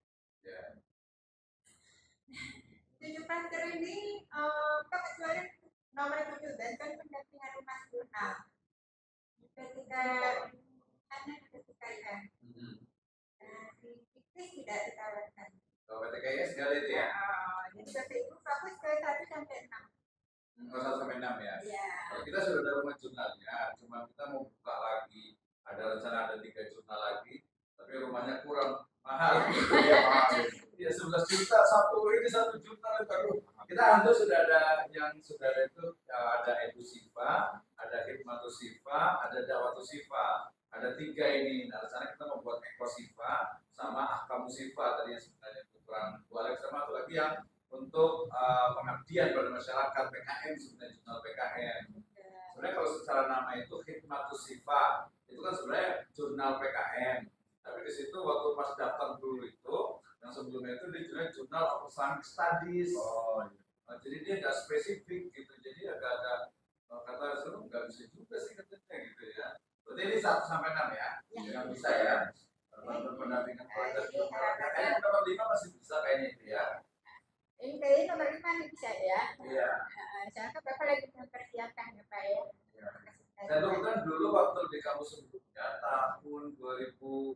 7 klaster ini kecuali nomor 7 bantuan pendampingan rumah jurnal. Ketika hanya ketika ya. Di fiktif tidak ditawarkan. PTKS sekali itu ya? Jadi Bapak Ibu fokus ke 1 sampai 6. 1 sampai 6 ya? Iya. Kalau kita sudah ada rumah jurnalnya, cuma kita mau buka lagi, ada rencana ada 3 jurnal lagi, tapi rumahnya kurang mahal. Iya 11 juta satu jurnal baru. Kita hampir sudah ada yang sudah ada itu ada Edusifa, ada Hikmatusifa, ada Dawatusifa. Ada 3 ini. Nah, rencana kita membuat Ekosifa sama Ahkamu musifah tadi sebenarnya kurang dua sama satu lagi yang untuk pengabdian pada masyarakat PKM sebenarnya jurnal PKM. Sebenarnya kalau secara nama itu Hikmatus Sifah itu kan sebenarnya jurnal PKM. Tapi di situ waktu pas daftar dulu itu yang sebelumnya itu dia jurnal of Islamic Studies. Jadi dia nggak spesifik gitu. Jadi agak-agak kata seru nggak bisa juga sih katanya gitu ya. Berarti ini 1 sampai 6 ya, yang bisa ya. Pendampingan kualitas jurnal. Kayaknya nomor 5 masih bisa kayaknya itu ya. Ini kayaknya nomor 5 nih bisa ya. Iya. Soalnya Bapak lagi mempersiapkan ya Pak ya. Saya tuh kan dulu waktu di kampus sebelumnya tahun 2000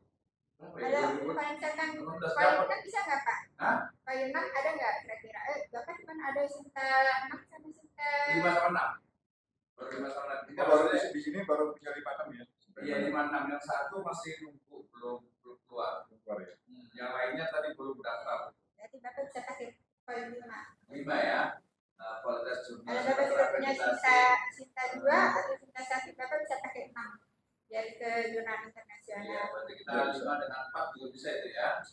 ada Pak misalkan Pak bisa nggak Pak? Hah? Pak Yunam ada nggak kira-kira? Bapak cuma ada Sinta 6 sama Sinta 5 sama 6. Baru 5 sama 6. Kita baru di sini baru punya 5 6 ya. Iya 5 6 yang satu masih nunggu belum keluar. Ya. Yang lainnya tadi belum daftar. Berarti Bapak bisa pakai poin 5. 5 ya. Nah, kualitas jurnal. Kalau Bapak sudah punya Sinta 2 atau Sinta 1, Bapak bisa pakai 6. Jadi ke jurnal internasional. Iya, berarti kita 5 dengan 4 juga bisa itu ya.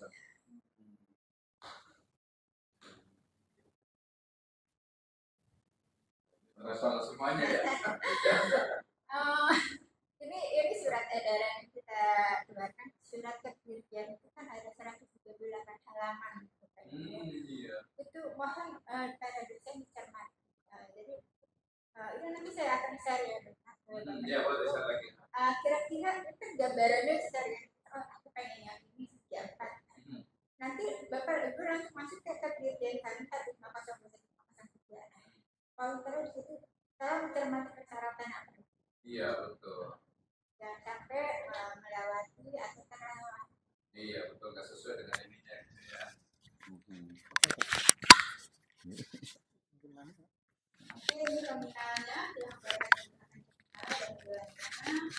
Soal semuanya ya. Ini surat edaran yang kita keluarkan, surat kedirjen itu kan ada 138 halaman. Iya. Itu mohon para dosen dicermati. Jadi ini nanti saya akan share ya. Iya, boleh share lagi. Kira-kira itu gambarannya secara aku pengen yang ini sejak 4. Nanti Bapak Ibu langsung masuk ke kedirjen kami 150 kalau terus itu saya mencermati persyaratan apa? Iya betul. Jangan sampai melewati atau terlewat. Iya betul, nggak sesuai dengan ininya gitu ya. Oke, ini nominalnya yang berkaitan dan bulannya.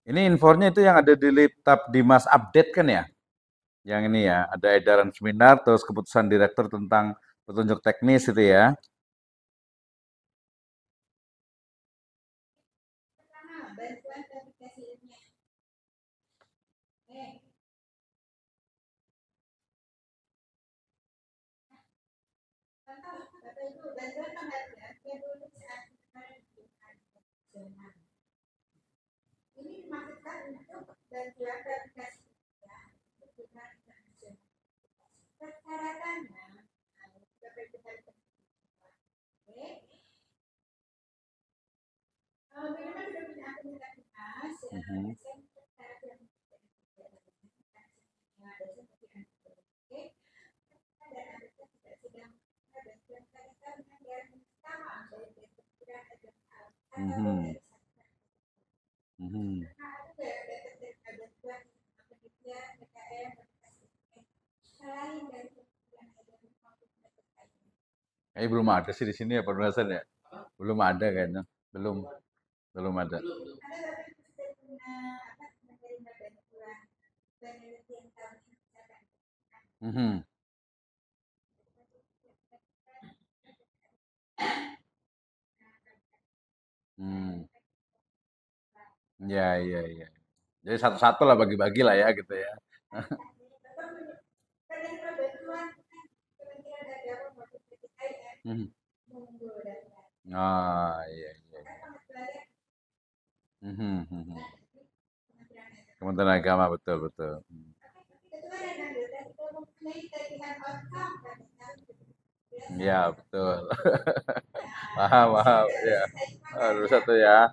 Ini infonya itu yang ada di laptop Dimas Update kan ya? Yang ini ya, ada edaran seminar, terus keputusan direktur tentang petunjuk teknis itu ya. Pertama, bantuan verifikasi ilmiah. Contoh, Bapak Ibu, bantuan penghargaan yang dulu saat ini dimaksudkan untuk bantuan verifikasi persyaratannya minimal sudah punya akuntabilitas Belum ada sih di sini ya penulisan ya. Belum ada kayaknya. Belum ada. Ya. Jadi satu-satu lah bagi-bagi lah ya gitu ya. Iya. Kementerian Agama betul. Ya betul. Paham ya. Harus satu ya.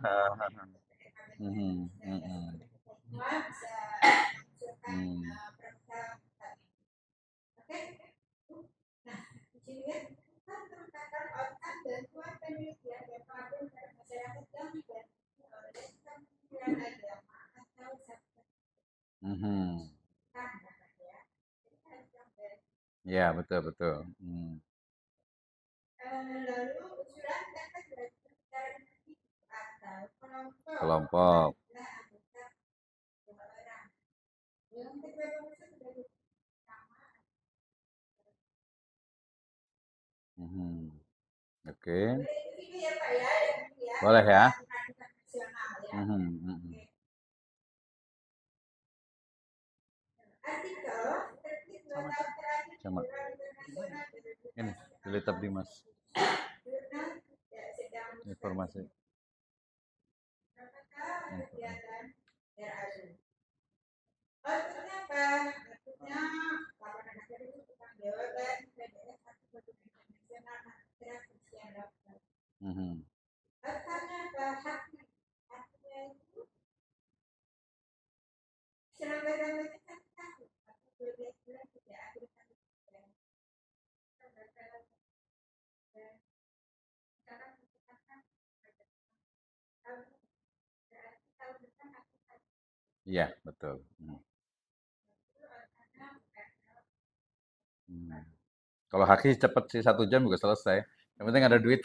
Ya betul. Lalu usulan dapat dilakukan secara individu atau Kelompok. Yang kedua Mhm. Oke. Boleh itu video ya Pak ya, yang ini ya, Boleh ya. peradilan nasional ya. Mhm, mhm. Oke. Artikel tertib 2 tahun terakhir Sama. jurnal internasional Ini berpublikasi Delitap Dimas jurnal tidak sedang informasi. apakah kegiatan RAU. Outputnya apa? Outputnya laporan akademik tentang jawaban PDF satu dokumen nasional antara usia dokter. Mhm. Outcome-nya apa? Haknya itu selambat-lambatnya 1 tahun atau 12 bulan tidak akhir 1 bulan. Sekarang menggunakan tahun berarti tahun depan akan ada. Iya, betul. Itu outcome-nya bukan Hmm. Kalau haki cepet sih 1 jam juga selesai. Yang penting ada duit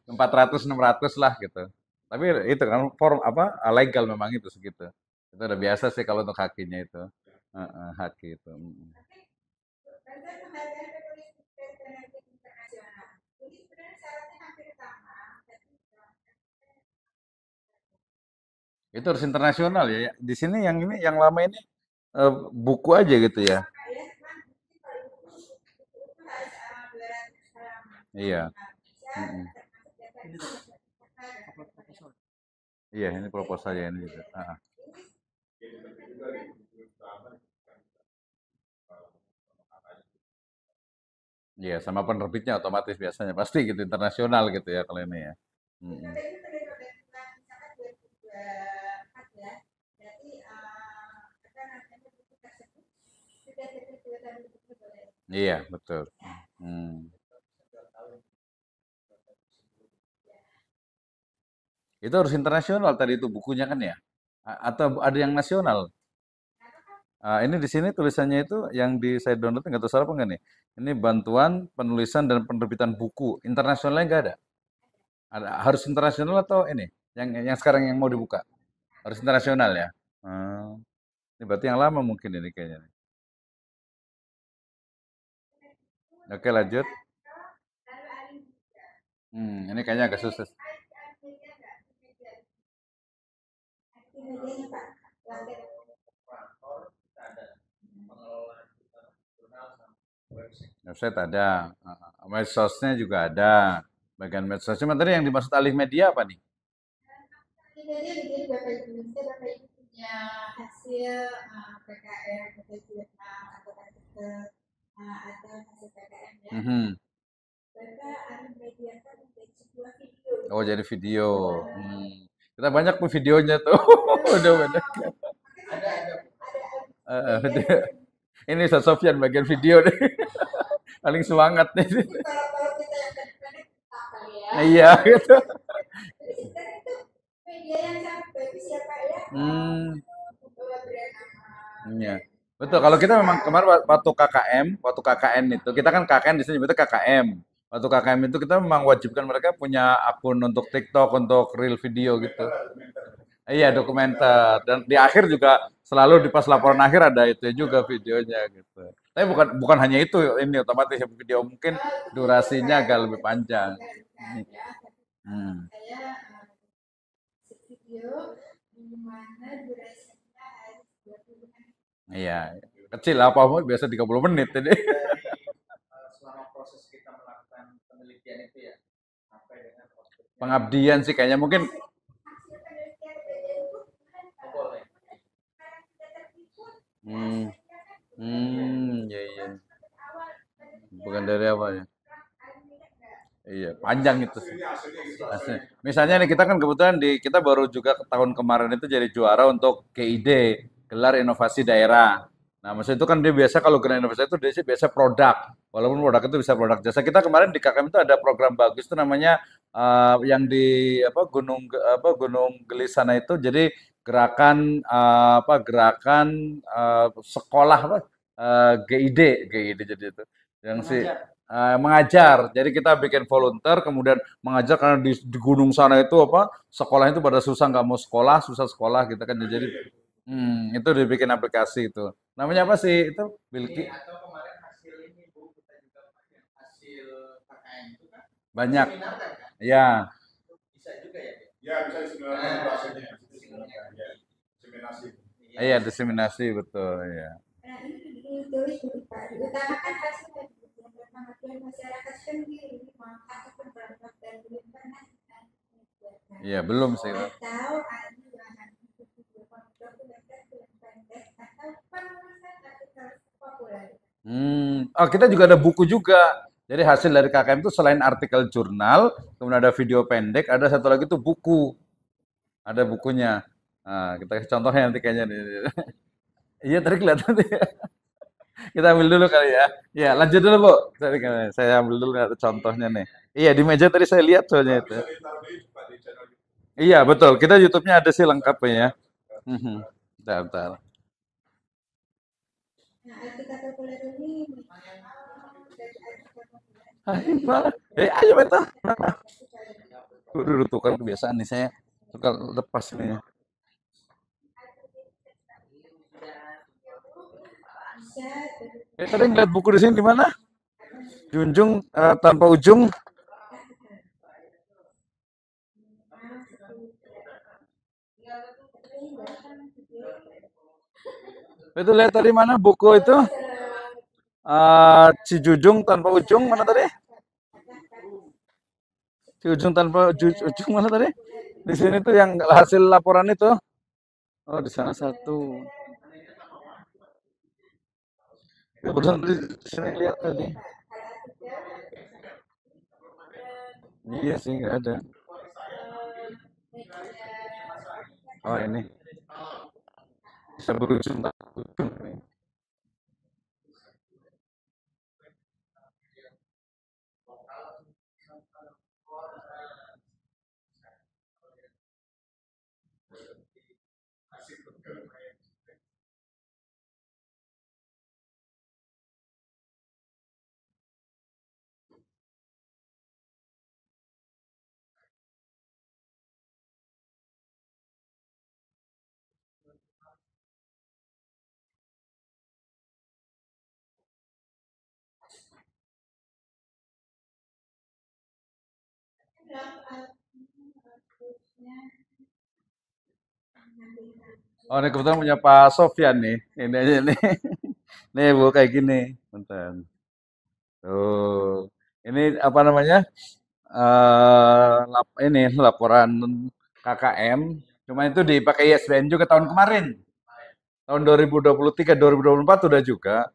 400 600 lah gitu. Tapi itu kan form apa legal memang itu segitu. Itu udah biasa sih kalau untuk hakinya itu. Haki itu. bantuan penghargaan penulis dan penerbit internasional. Jadi sebenarnya syaratnya hampir sama, tapi Itu harus internasional ya. Di sini yang ini yang lama ini buku aja gitu ya. ya memang mungkin kalau buku itu harus 200 halaman. Iya. Bisa Mm-mm. termasuk data Iya, ini proposalnya ini juga. Iya, sama penerbitnya otomatis biasanya pasti gitu internasional gitu ya kalau ini ya. Mm-mm. sampai itu penerima bantuan misalkan 2024 ya. Berarti apa namanya buku tersebut sudah terbit 2 tahun berikutnya boleh. Iya, betul. Hmm. Itu harus internasional tadi itu bukunya kan ya? Atau ada yang nasional? Ini di sini tulisannya itu yang di saya download nggak tahu salah apa nggak nih? Ini bantuan penulisan dan penerbitan buku internasionalnya nggak ada. Harus internasional atau ini? Yang sekarang yang mau dibuka harus internasional ya? Hmm. Ini berarti yang lama mungkin ini kayaknya. Oke lanjut. Ini kayaknya agak susah. Medianya Pak, lantai Website ada, medsosnya juga ada. Bagian medsos. Cuma tadi yang dimaksud alih media apa nih? media begini Bapak Ibu, Bapak Ibu punya hasil PKM, atau artikel atau hasil PKM ya. Bapak mediakan menjadi sebuah video. Oh jadi video. Kita banyak tuh videonya tuh. Udah banyak. Ini Ustaz Sofyan bagian video deh. Paling semangat nih. Kalau kita yang pendek-pendek tak kali ya. Iya gitu. Jadi sebenarnya itu media yang sangat bagus ya Pak ya. Membawa brand nama. Iya. Betul. Kalau kita memang kemarin waktu KKN itu kita kan KKN di sini itu KKM. Waktu KKM itu kita memang wajibkan mereka punya akun untuk TikTok, untuk real video gitu. Iya, dokumenter. Dan di akhir juga selalu di pas laporan akhir ada itu juga videonya gitu. Tapi bukan hanya itu, ini otomatis video mungkin durasinya agak lebih panjang. Saya video di mana durasinya harus 20 menit. Iya, kecil apa biasa 30 menit ini. Selama proses kita melakukan penelitian itu ya, sampai dengan Pengabdian sih kayaknya mungkin. Iya. Bukan dari apa ya? Iya, panjang itu sih. Misalnya nih kita kan kebetulan kita baru juga tahun kemarin itu jadi juara untuk KID, gelar inovasi daerah. Nah, maksud itu kan dia biasa kalau gelar inovasi itu dia biasa produk. Walaupun produk itu bisa produk jasa. Kita kemarin di KKM itu ada program bagus itu namanya yang di Gunung Gelis sana itu jadi gerakan sekolah GID jadi itu yang mengajar. Jadi kita bikin volunteer kemudian mengajar karena di gunung sana itu sekolahnya itu pada susah nggak mau sekolah, susah sekolah gitu kan. Jadi itu dibikin aplikasi itu. Namanya apa sih itu? Bilki. Atau kemarin hasil ini Bu, kita juga pakai hasil Banyak. Seminar kan? Ya, Bisa juga ya. Ya, bisa diselenggarakan prosesnya. Ya, diseminasi. iya diseminasi betul ya. Nah, ini ditulis di Pak. Diutamakan hasil pengertian masyarakat sendiri, mau satu pendapat dan belum pernah Iya belum sih. atau ada bahan dokumentasi yang pendek atau penulisan artikel populer. Oh kita juga ada buku juga. Jadi hasil dari KKM itu selain artikel jurnal, kemudian ada video pendek, ada satu lagi tuh buku. Ada bukunya. Nah, kita kasih contohnya nanti kayaknya nih. Iya tadi kelihatan tuh ya. Kita ambil dulu kali ya. Ya lanjut dulu Bu. Saya ambil dulu ada contohnya nih. Iya di meja tadi saya lihat soalnya itu. Bisa ditaruh juga di channel YouTube. Iya betul. Kita YouTube-nya ada sih lengkapnya ya. Bentar, bentar. Nah, artikel populer ini Ayo betul. Dulu tukar kebiasaan nih saya suka lepas ini. Tadi ngeliat buku di sini di mana? Junjung tanpa ujung. Itu lihat tadi mana buku itu? Cijujung tanpa ujung mana tadi? Cijujung tanpa ujung mana tadi? Di sini tuh yang hasil laporan itu. Oh di sana satu. Ya, betul di sini lihat tadi. Iya sih nggak ada. Oh ini bisa berujung tanpa ujung. Oh, ini kebetulan punya Pak Sofyan nih. Ini aja nih. Nih Bu kayak gini. Bentar. Tuh. Ini apa namanya? Ini laporan KKM. Cuma itu dipakai ISBN juga tahun kemarin. Tahun 2023, 2024 udah juga.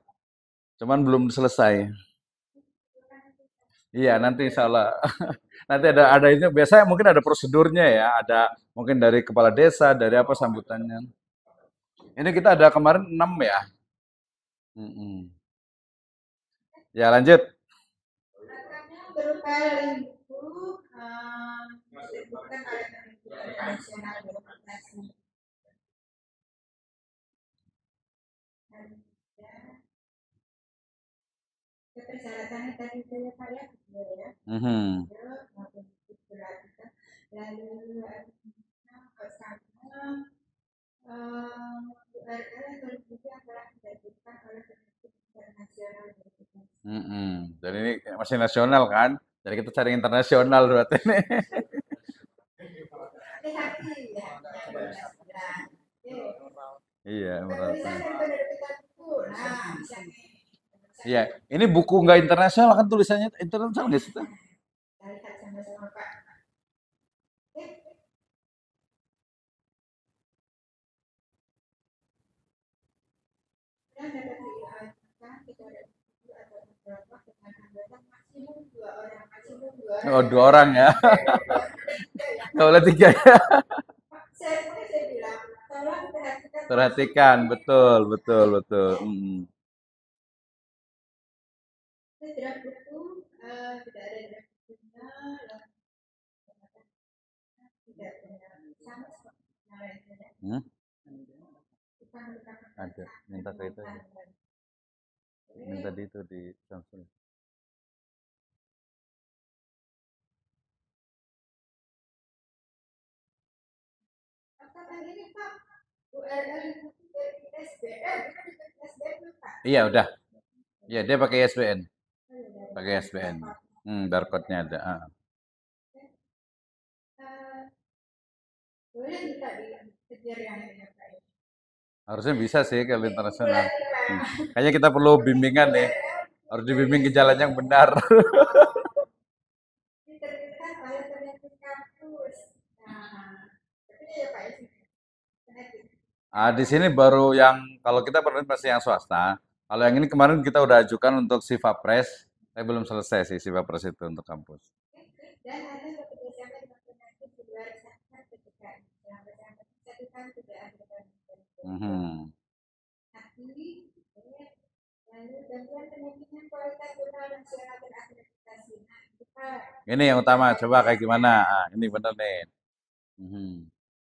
Cuman belum selesai. Iya, nanti salah. Nanti ada ini biasanya mungkin ada prosedurnya ya, ada mungkin dari kepala desa, dari apa sambutannya. Ini kita ada kemarin 6 ya. Mm-mm. Ya lanjut. berupa buku diterbitkan oleh Kementerian Nasional Demokrasi. Persyaratannya tadi saya Pak ya. Lalu sama URL atau buku yang telah diterbitkan oleh Kementerian Nasional Demokrasi. Jadi ini masih nasional kan? Jadi kita cari internasional berarti ini. Hati-hati ya. Iya, Penulisan dan penerbitan buku. Nah, bisa nih. Iya, ini buku nggak internasional kan tulisannya internasional nggak sih? Kita lihat sama-sama Pak. Dan dapat dialihkan kepada buku atau beberapa dengan anggota maksimum 2 orang. Maksimum 2 orang. Oh, 2 orang ya. Nggak boleh 3 ya. Saya bilang, tolong perhatikan. Perhatikan, betul, betul, betul. Ini draft buku, tidak ada draft bukunya, tidak benar. Sama seperti yang lainnya. Ada, minta ke itu aja. Minta di itu di transfer. Ini Pak, URL SBN, SBN Pak. Iya udah. Iya dia pakai ISBN. Pakai ISBN. Barcode-nya ada. Boleh kita dikejar yang ini Pak. Harusnya bisa sih kalau internasional. Kayaknya kita perlu bimbingan nih. Harus dibimbing ke jalan yang benar. Diterbitkan oleh penerbit kampus. Nah, tapi ya Pak ya. Di sini baru yang kalau kita pernah pasti yang swasta. Kalau yang ini kemarin kita udah ajukan untuk Sivapres, tapi belum selesai sih Sivapres itu untuk kampus. Dan ada bekerjasama dengan penerbit di luar sana ketika yang bersama kita kan sudah ada tapi lalu bantuan penelitian kualitas jurnal nasional terakreditasi. Nah, kita Ini yang utama, coba kayak gimana? Ini bener nih.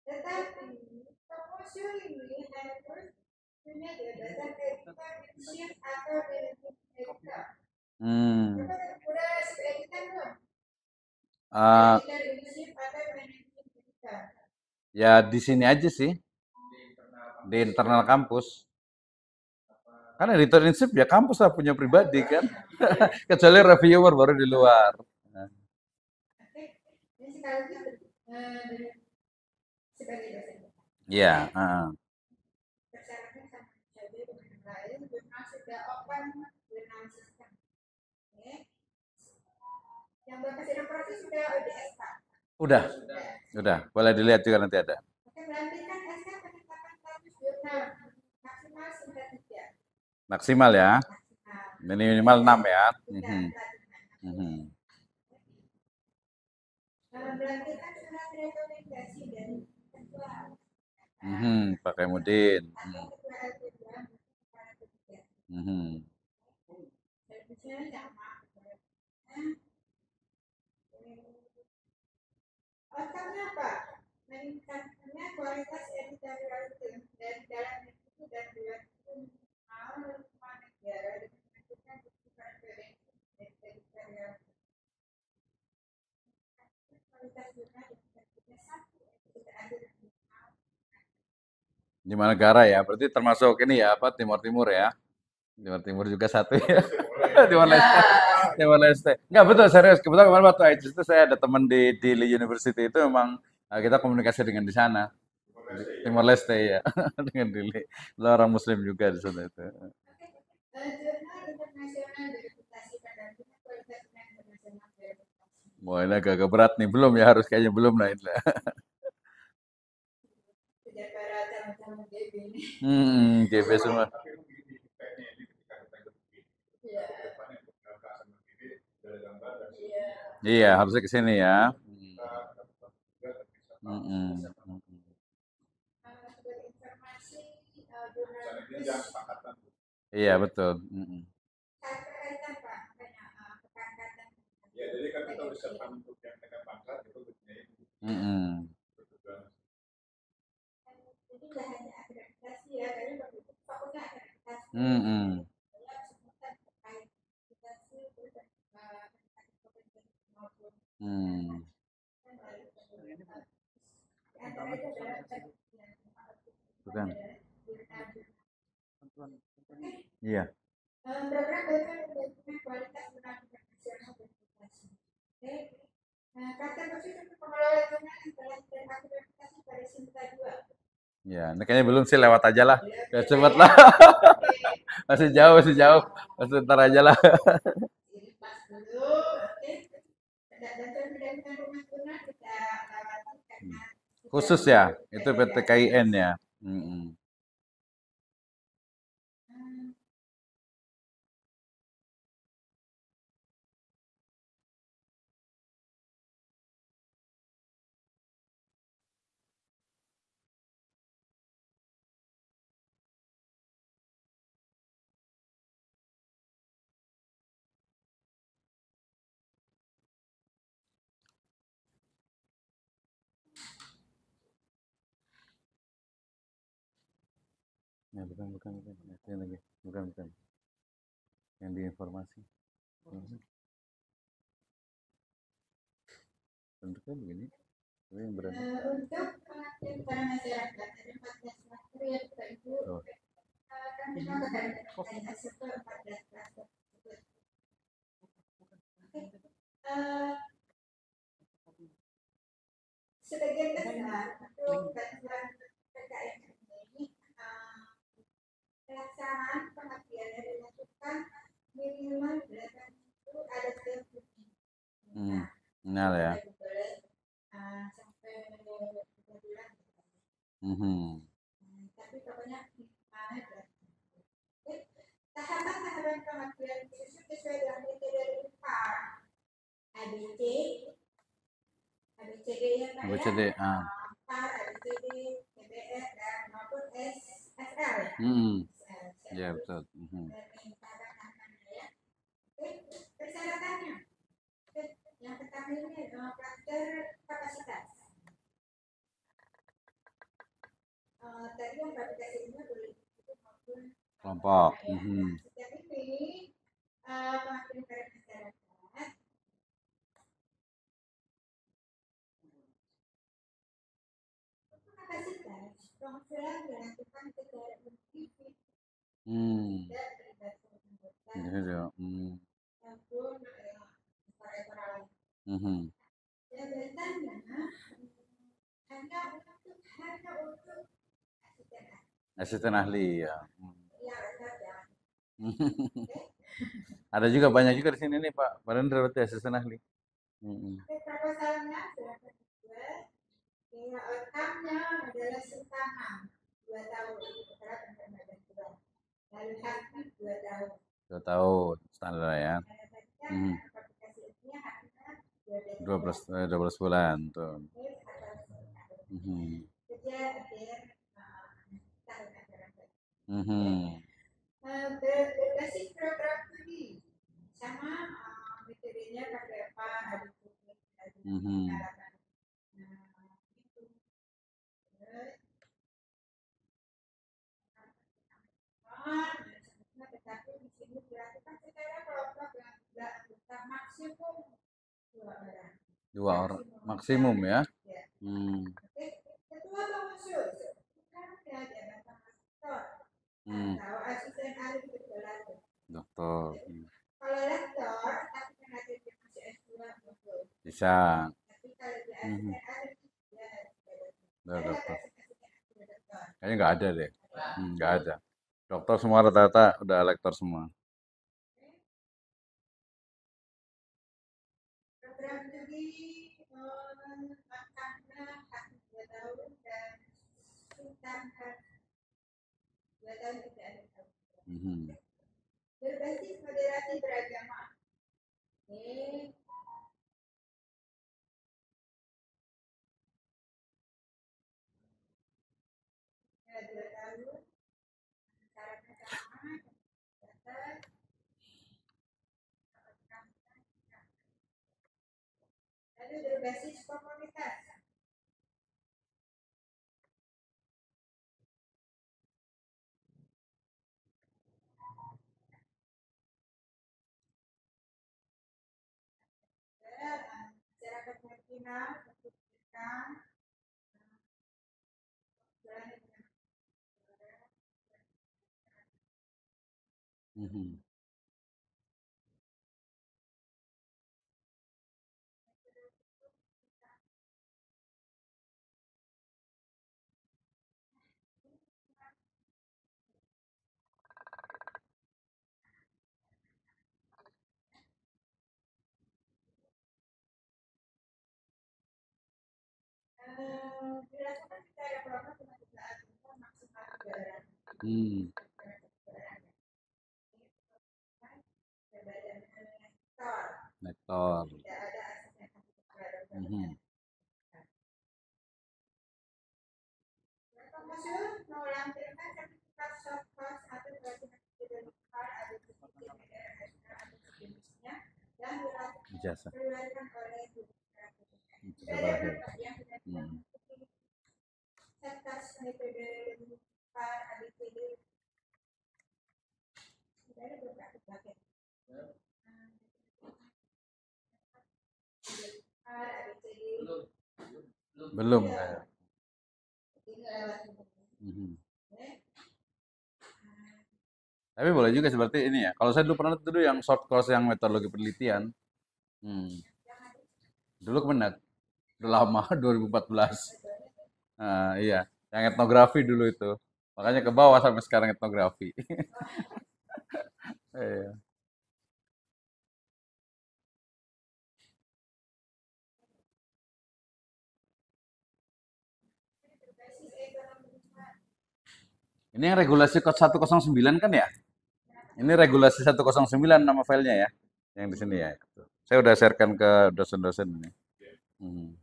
tetapi proposal ini harus punya jabatan editor in-chief atau managing editor. Coba udah editor belum? Editor in-chief atau managing editor. Ya di sini aja sih, di internal kampus. Kan editor in chief ya kampus lah punya pribadi kan, kecuali reviewer baru di luar. Ini sekaligus sebagai dosen. Iya. Persyaratan sama saja dengan yang lain, jurnal sudah open jurnal sistem. Yang berkas inovasi sudah ODS Pak. Udah, boleh dilihat juga nanti ada. Oke, melanjutkan SK penetapan status jurnal maksimal singkat 3. Maksimal ya, minimal 6 ya. Melanjutkan surat rekomendasi dari ketua. Pak Emudin. Atau ketua LP2 para ketiga. Servisnya sama. Outcome-nya apa? Meningkatnya kualitas editorial tim dari dalam itu dan luar itu minimal 5 negara dengan menentukan bukti preferensi dari editorial. Kualitas jurnal yang tertulisnya 1 tidak ada minimal 5 negara ya, berarti termasuk ini ya, apa Timur ya? Timur Timur juga 1 ya. Timor Leste. Enggak betul serius. Kebetulan kemarin waktu IJS itu saya ada teman di Lee University itu memang kita komunikasi dengan di sana. Timor Leste ya, dengan Lee. Orang Muslim juga di sana itu. jurnal internasional verifikasi pendampingan kualitas jurnal internasional verifikasi. Wah ini agak berat nih, belum ya harus kayaknya belum lah ini. Kejar para calon-calon GB ini. GB semua. Iya, harusnya ke sini ya. Iya, betul. Ya, jadi kan kita bisa untuk yang dengan pangkat itu punya ini. Jadi nggak hanya akreditasi ya, tapi fokusnya akreditasi. Bukan. Iya. Program bantuan pendampingan kualitas jurnal internasional verifikasi. Kata khusus untuk pengelola jurnal yang telah terakreditasi pada SINTA 2. Ya, ini kayaknya belum sih, lewat aja lah. Ya cepet lah. Masih jauh. Masih ntar aja lah. Khusus ya, itu PTKIN ya. Ya, bukan. Yang lagi, bukan. Yang di informasi. Bentuknya begini. Ini yang berada. Untuk mengaktifkan masyarakat ada 14 materi yang kita ibu. Kami mengadakan hasil 14 kelas tersebut. sebagian besar untuk bantuan PKM ini pelaksanaan pengabdiannya dilakukan minimal 8 minggu ada setiap bulan. Benar ya. Boleh sampai 3 bulan. Tapi pokoknya mana tahapan pengabdian khusus sesuai dengan kriteria UPAR ABCD ya Pak ABCD, ya. UPAR, ABCD, TBR dan maupun SSL. Ya betul. Persyaratannya yang pertama ini kluster kapasitas. Tadi yang aplikasinya boleh itu maupun Kelompok. setiap ini pengabdian masyarakat kapasitas pengusulan dilakukan secara individu dan berdasarkan anggota maupun para jabatannya hanya untuk Asisten ahli ya. yang ada. Ada juga banyak juga di sini nih Pak. Padahal berarti asisten ahli. Proposalnya sudah kedua, nilai outcome-nya adalah sultanan 2 tahun setelah pengembangan kedua. Lalu hakim 2 tahun. 2 tahun standar ya. Aplikasinya hakimnya 12 bulan tuh. kerja akhir tahun ajaran. Berbasis program studi sama metodenya pakai apa, ada tetapi di sini dilakukan secara kelompok yang tidak anggota maksimum 2 orang. 2 orang maksimum ya. Ketua pengusul bukan ya jabatan lektor atau asisten ahli dokter. Dokter. Kalau lektor tapi pengajar dia masih S2 betul. Bisa. Tapi kalau dia asisten ahli dia Dokter. Kayaknya nggak ada deh. Nggak ada. Dokter semua rata-rata udah lektor semua. Program studi makamnya hakim 2 tahun dan sultan 2 tahun tidak ada tahun. Berbasis moderasi beragama. Ya, 2 tahun. Syaratnya sama. Lalu berbasis komunitas. Masyarakat marginal membutuhkan dilakukan secara kelompok dengan jumlah maksimal 3 orang. Lektor. Tidak ada asisten. Pengusul melampirkan sertifikat soft cost atau pelatihan kehidupan ada jenisnya dan Ijazah. dikeluarkan oleh yang sudah sertas metode par ABCD sudah ada beberapa paket par ABCD Belum. Tapi boleh juga seperti ini ya. Kalau saya dulu pernah dulu yang short course yang metodologi penelitian. Dulu Udah lama, 2014. Nah, iya, yang etnografi dulu itu. Makanya ke bawah sampai sekarang etnografi. Iya. Ini yang regulasi kode 109 kan ya? Ini regulasi 109 nama filenya ya, yang di sini ya. Saya udah sharekan ke dosen-dosen ini. Hmm.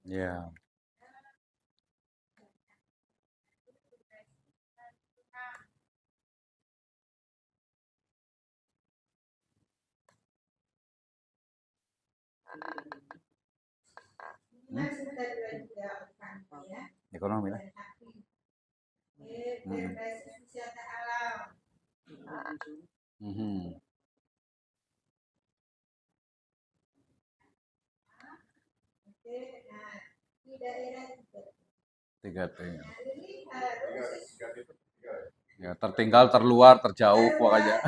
Ya. Ekonomi lah. Mhm. Tiga T. Ya, tertinggal, terluar, terjauh, pokoknya.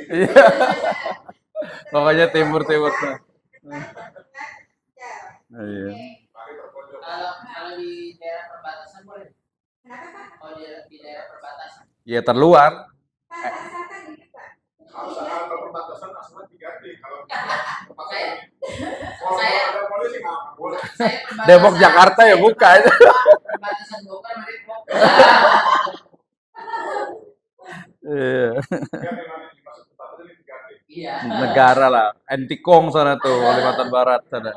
Iya. Pokoknya timur-timur. Iya. Kalau di daerah perbatasan boleh. Kalau di daerah perbatasan. Ya terluar. Harus ada perbatasan asal 3D. Kalau Saya ada polisi nggak boleh. Depok Jakarta ya buka itu. Perbatasan Bogor sama Depok. Iya. Iya. Negara lah, Antikong sana tuh, Kalimantan Barat sana.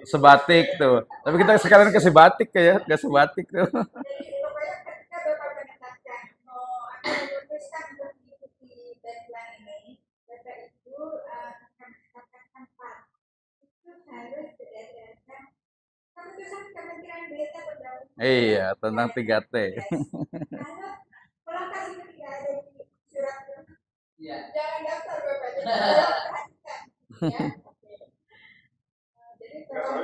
Sebatik tuh. Tapi kita sekalian ke Sebatik kayak, nggak Sebatik tuh. Pokoknya ketika Bapak menetapkan mau akan memutuskan untuk mengikuti deadline ini, Bapak itu akan menetapkan tempat. Itu harus berdasarkan keputusan Kementerian Desa Pembangunan. Iya, tentang 3T. Kalau lokasi itu tidak ada di surat itu, Iya. jangan daftar Bapak. Perhatikan. Ya. Jadi kalau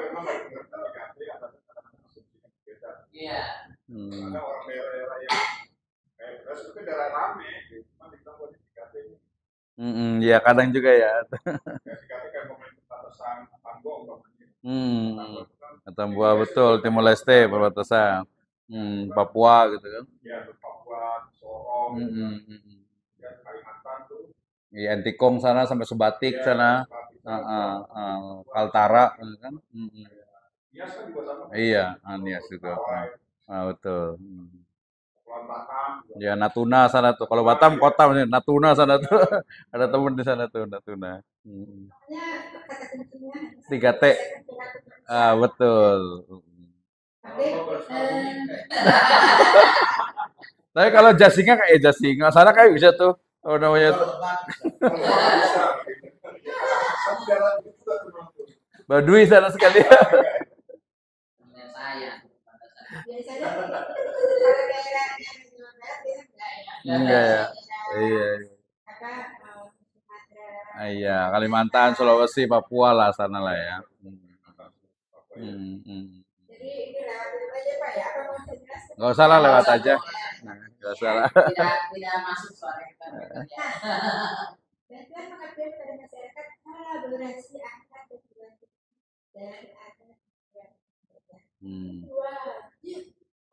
Iya. Ada orang daerah-daerah yang kayak beras itu daerah rame, cuma ditambah di 3D ini. Ya kadang juga ya. Kayak 3D kan pemain perbatasan Tambong, Tambua betul, Timor Leste perbatasan. Papua gitu kan. Ya, Papua, Sorong, ya, Kalimantan tuh. Iya, Antikong sana sampai Sebatik sana. Kaltara kan. Nias kan juga sama. Iya, Nias juga. Betul. Kepulauan Batam. Ya Natuna sana tuh. Kalau Batam kota Natuna sana tuh. Ada temen di sana tuh Natuna. 3T. Betul. Tapi kalau Jasinga kayak Jasinga, sana kayak bisa tuh. Oh namanya tuh. Baduy sana sekali. biasanya kalau daerah yang di Jawa Barat dia enggak ya. Enggak ya. Iya. Sumatera. Iya, Kalimantan, Sulawesi, Papua lah sana lah ya. Jadi ini lewat dulu aja Pak ya, apa mau saya jelaskan? Nggak usah lah lewat aja. Nggak usah lah. Tidak masuk soalnya kita. Bantuan pengabdian pada masyarakat kolaborasi antar kejuruan dan ada dua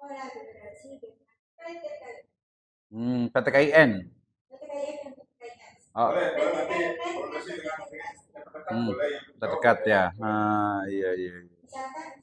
kolaborasi dengan PTKIN. PTKIN. PTKIN yang PTKIN. Oh, Boleh nanti koordinasi dengan terdekat boleh yang terdekat ya. Iya. Misalkan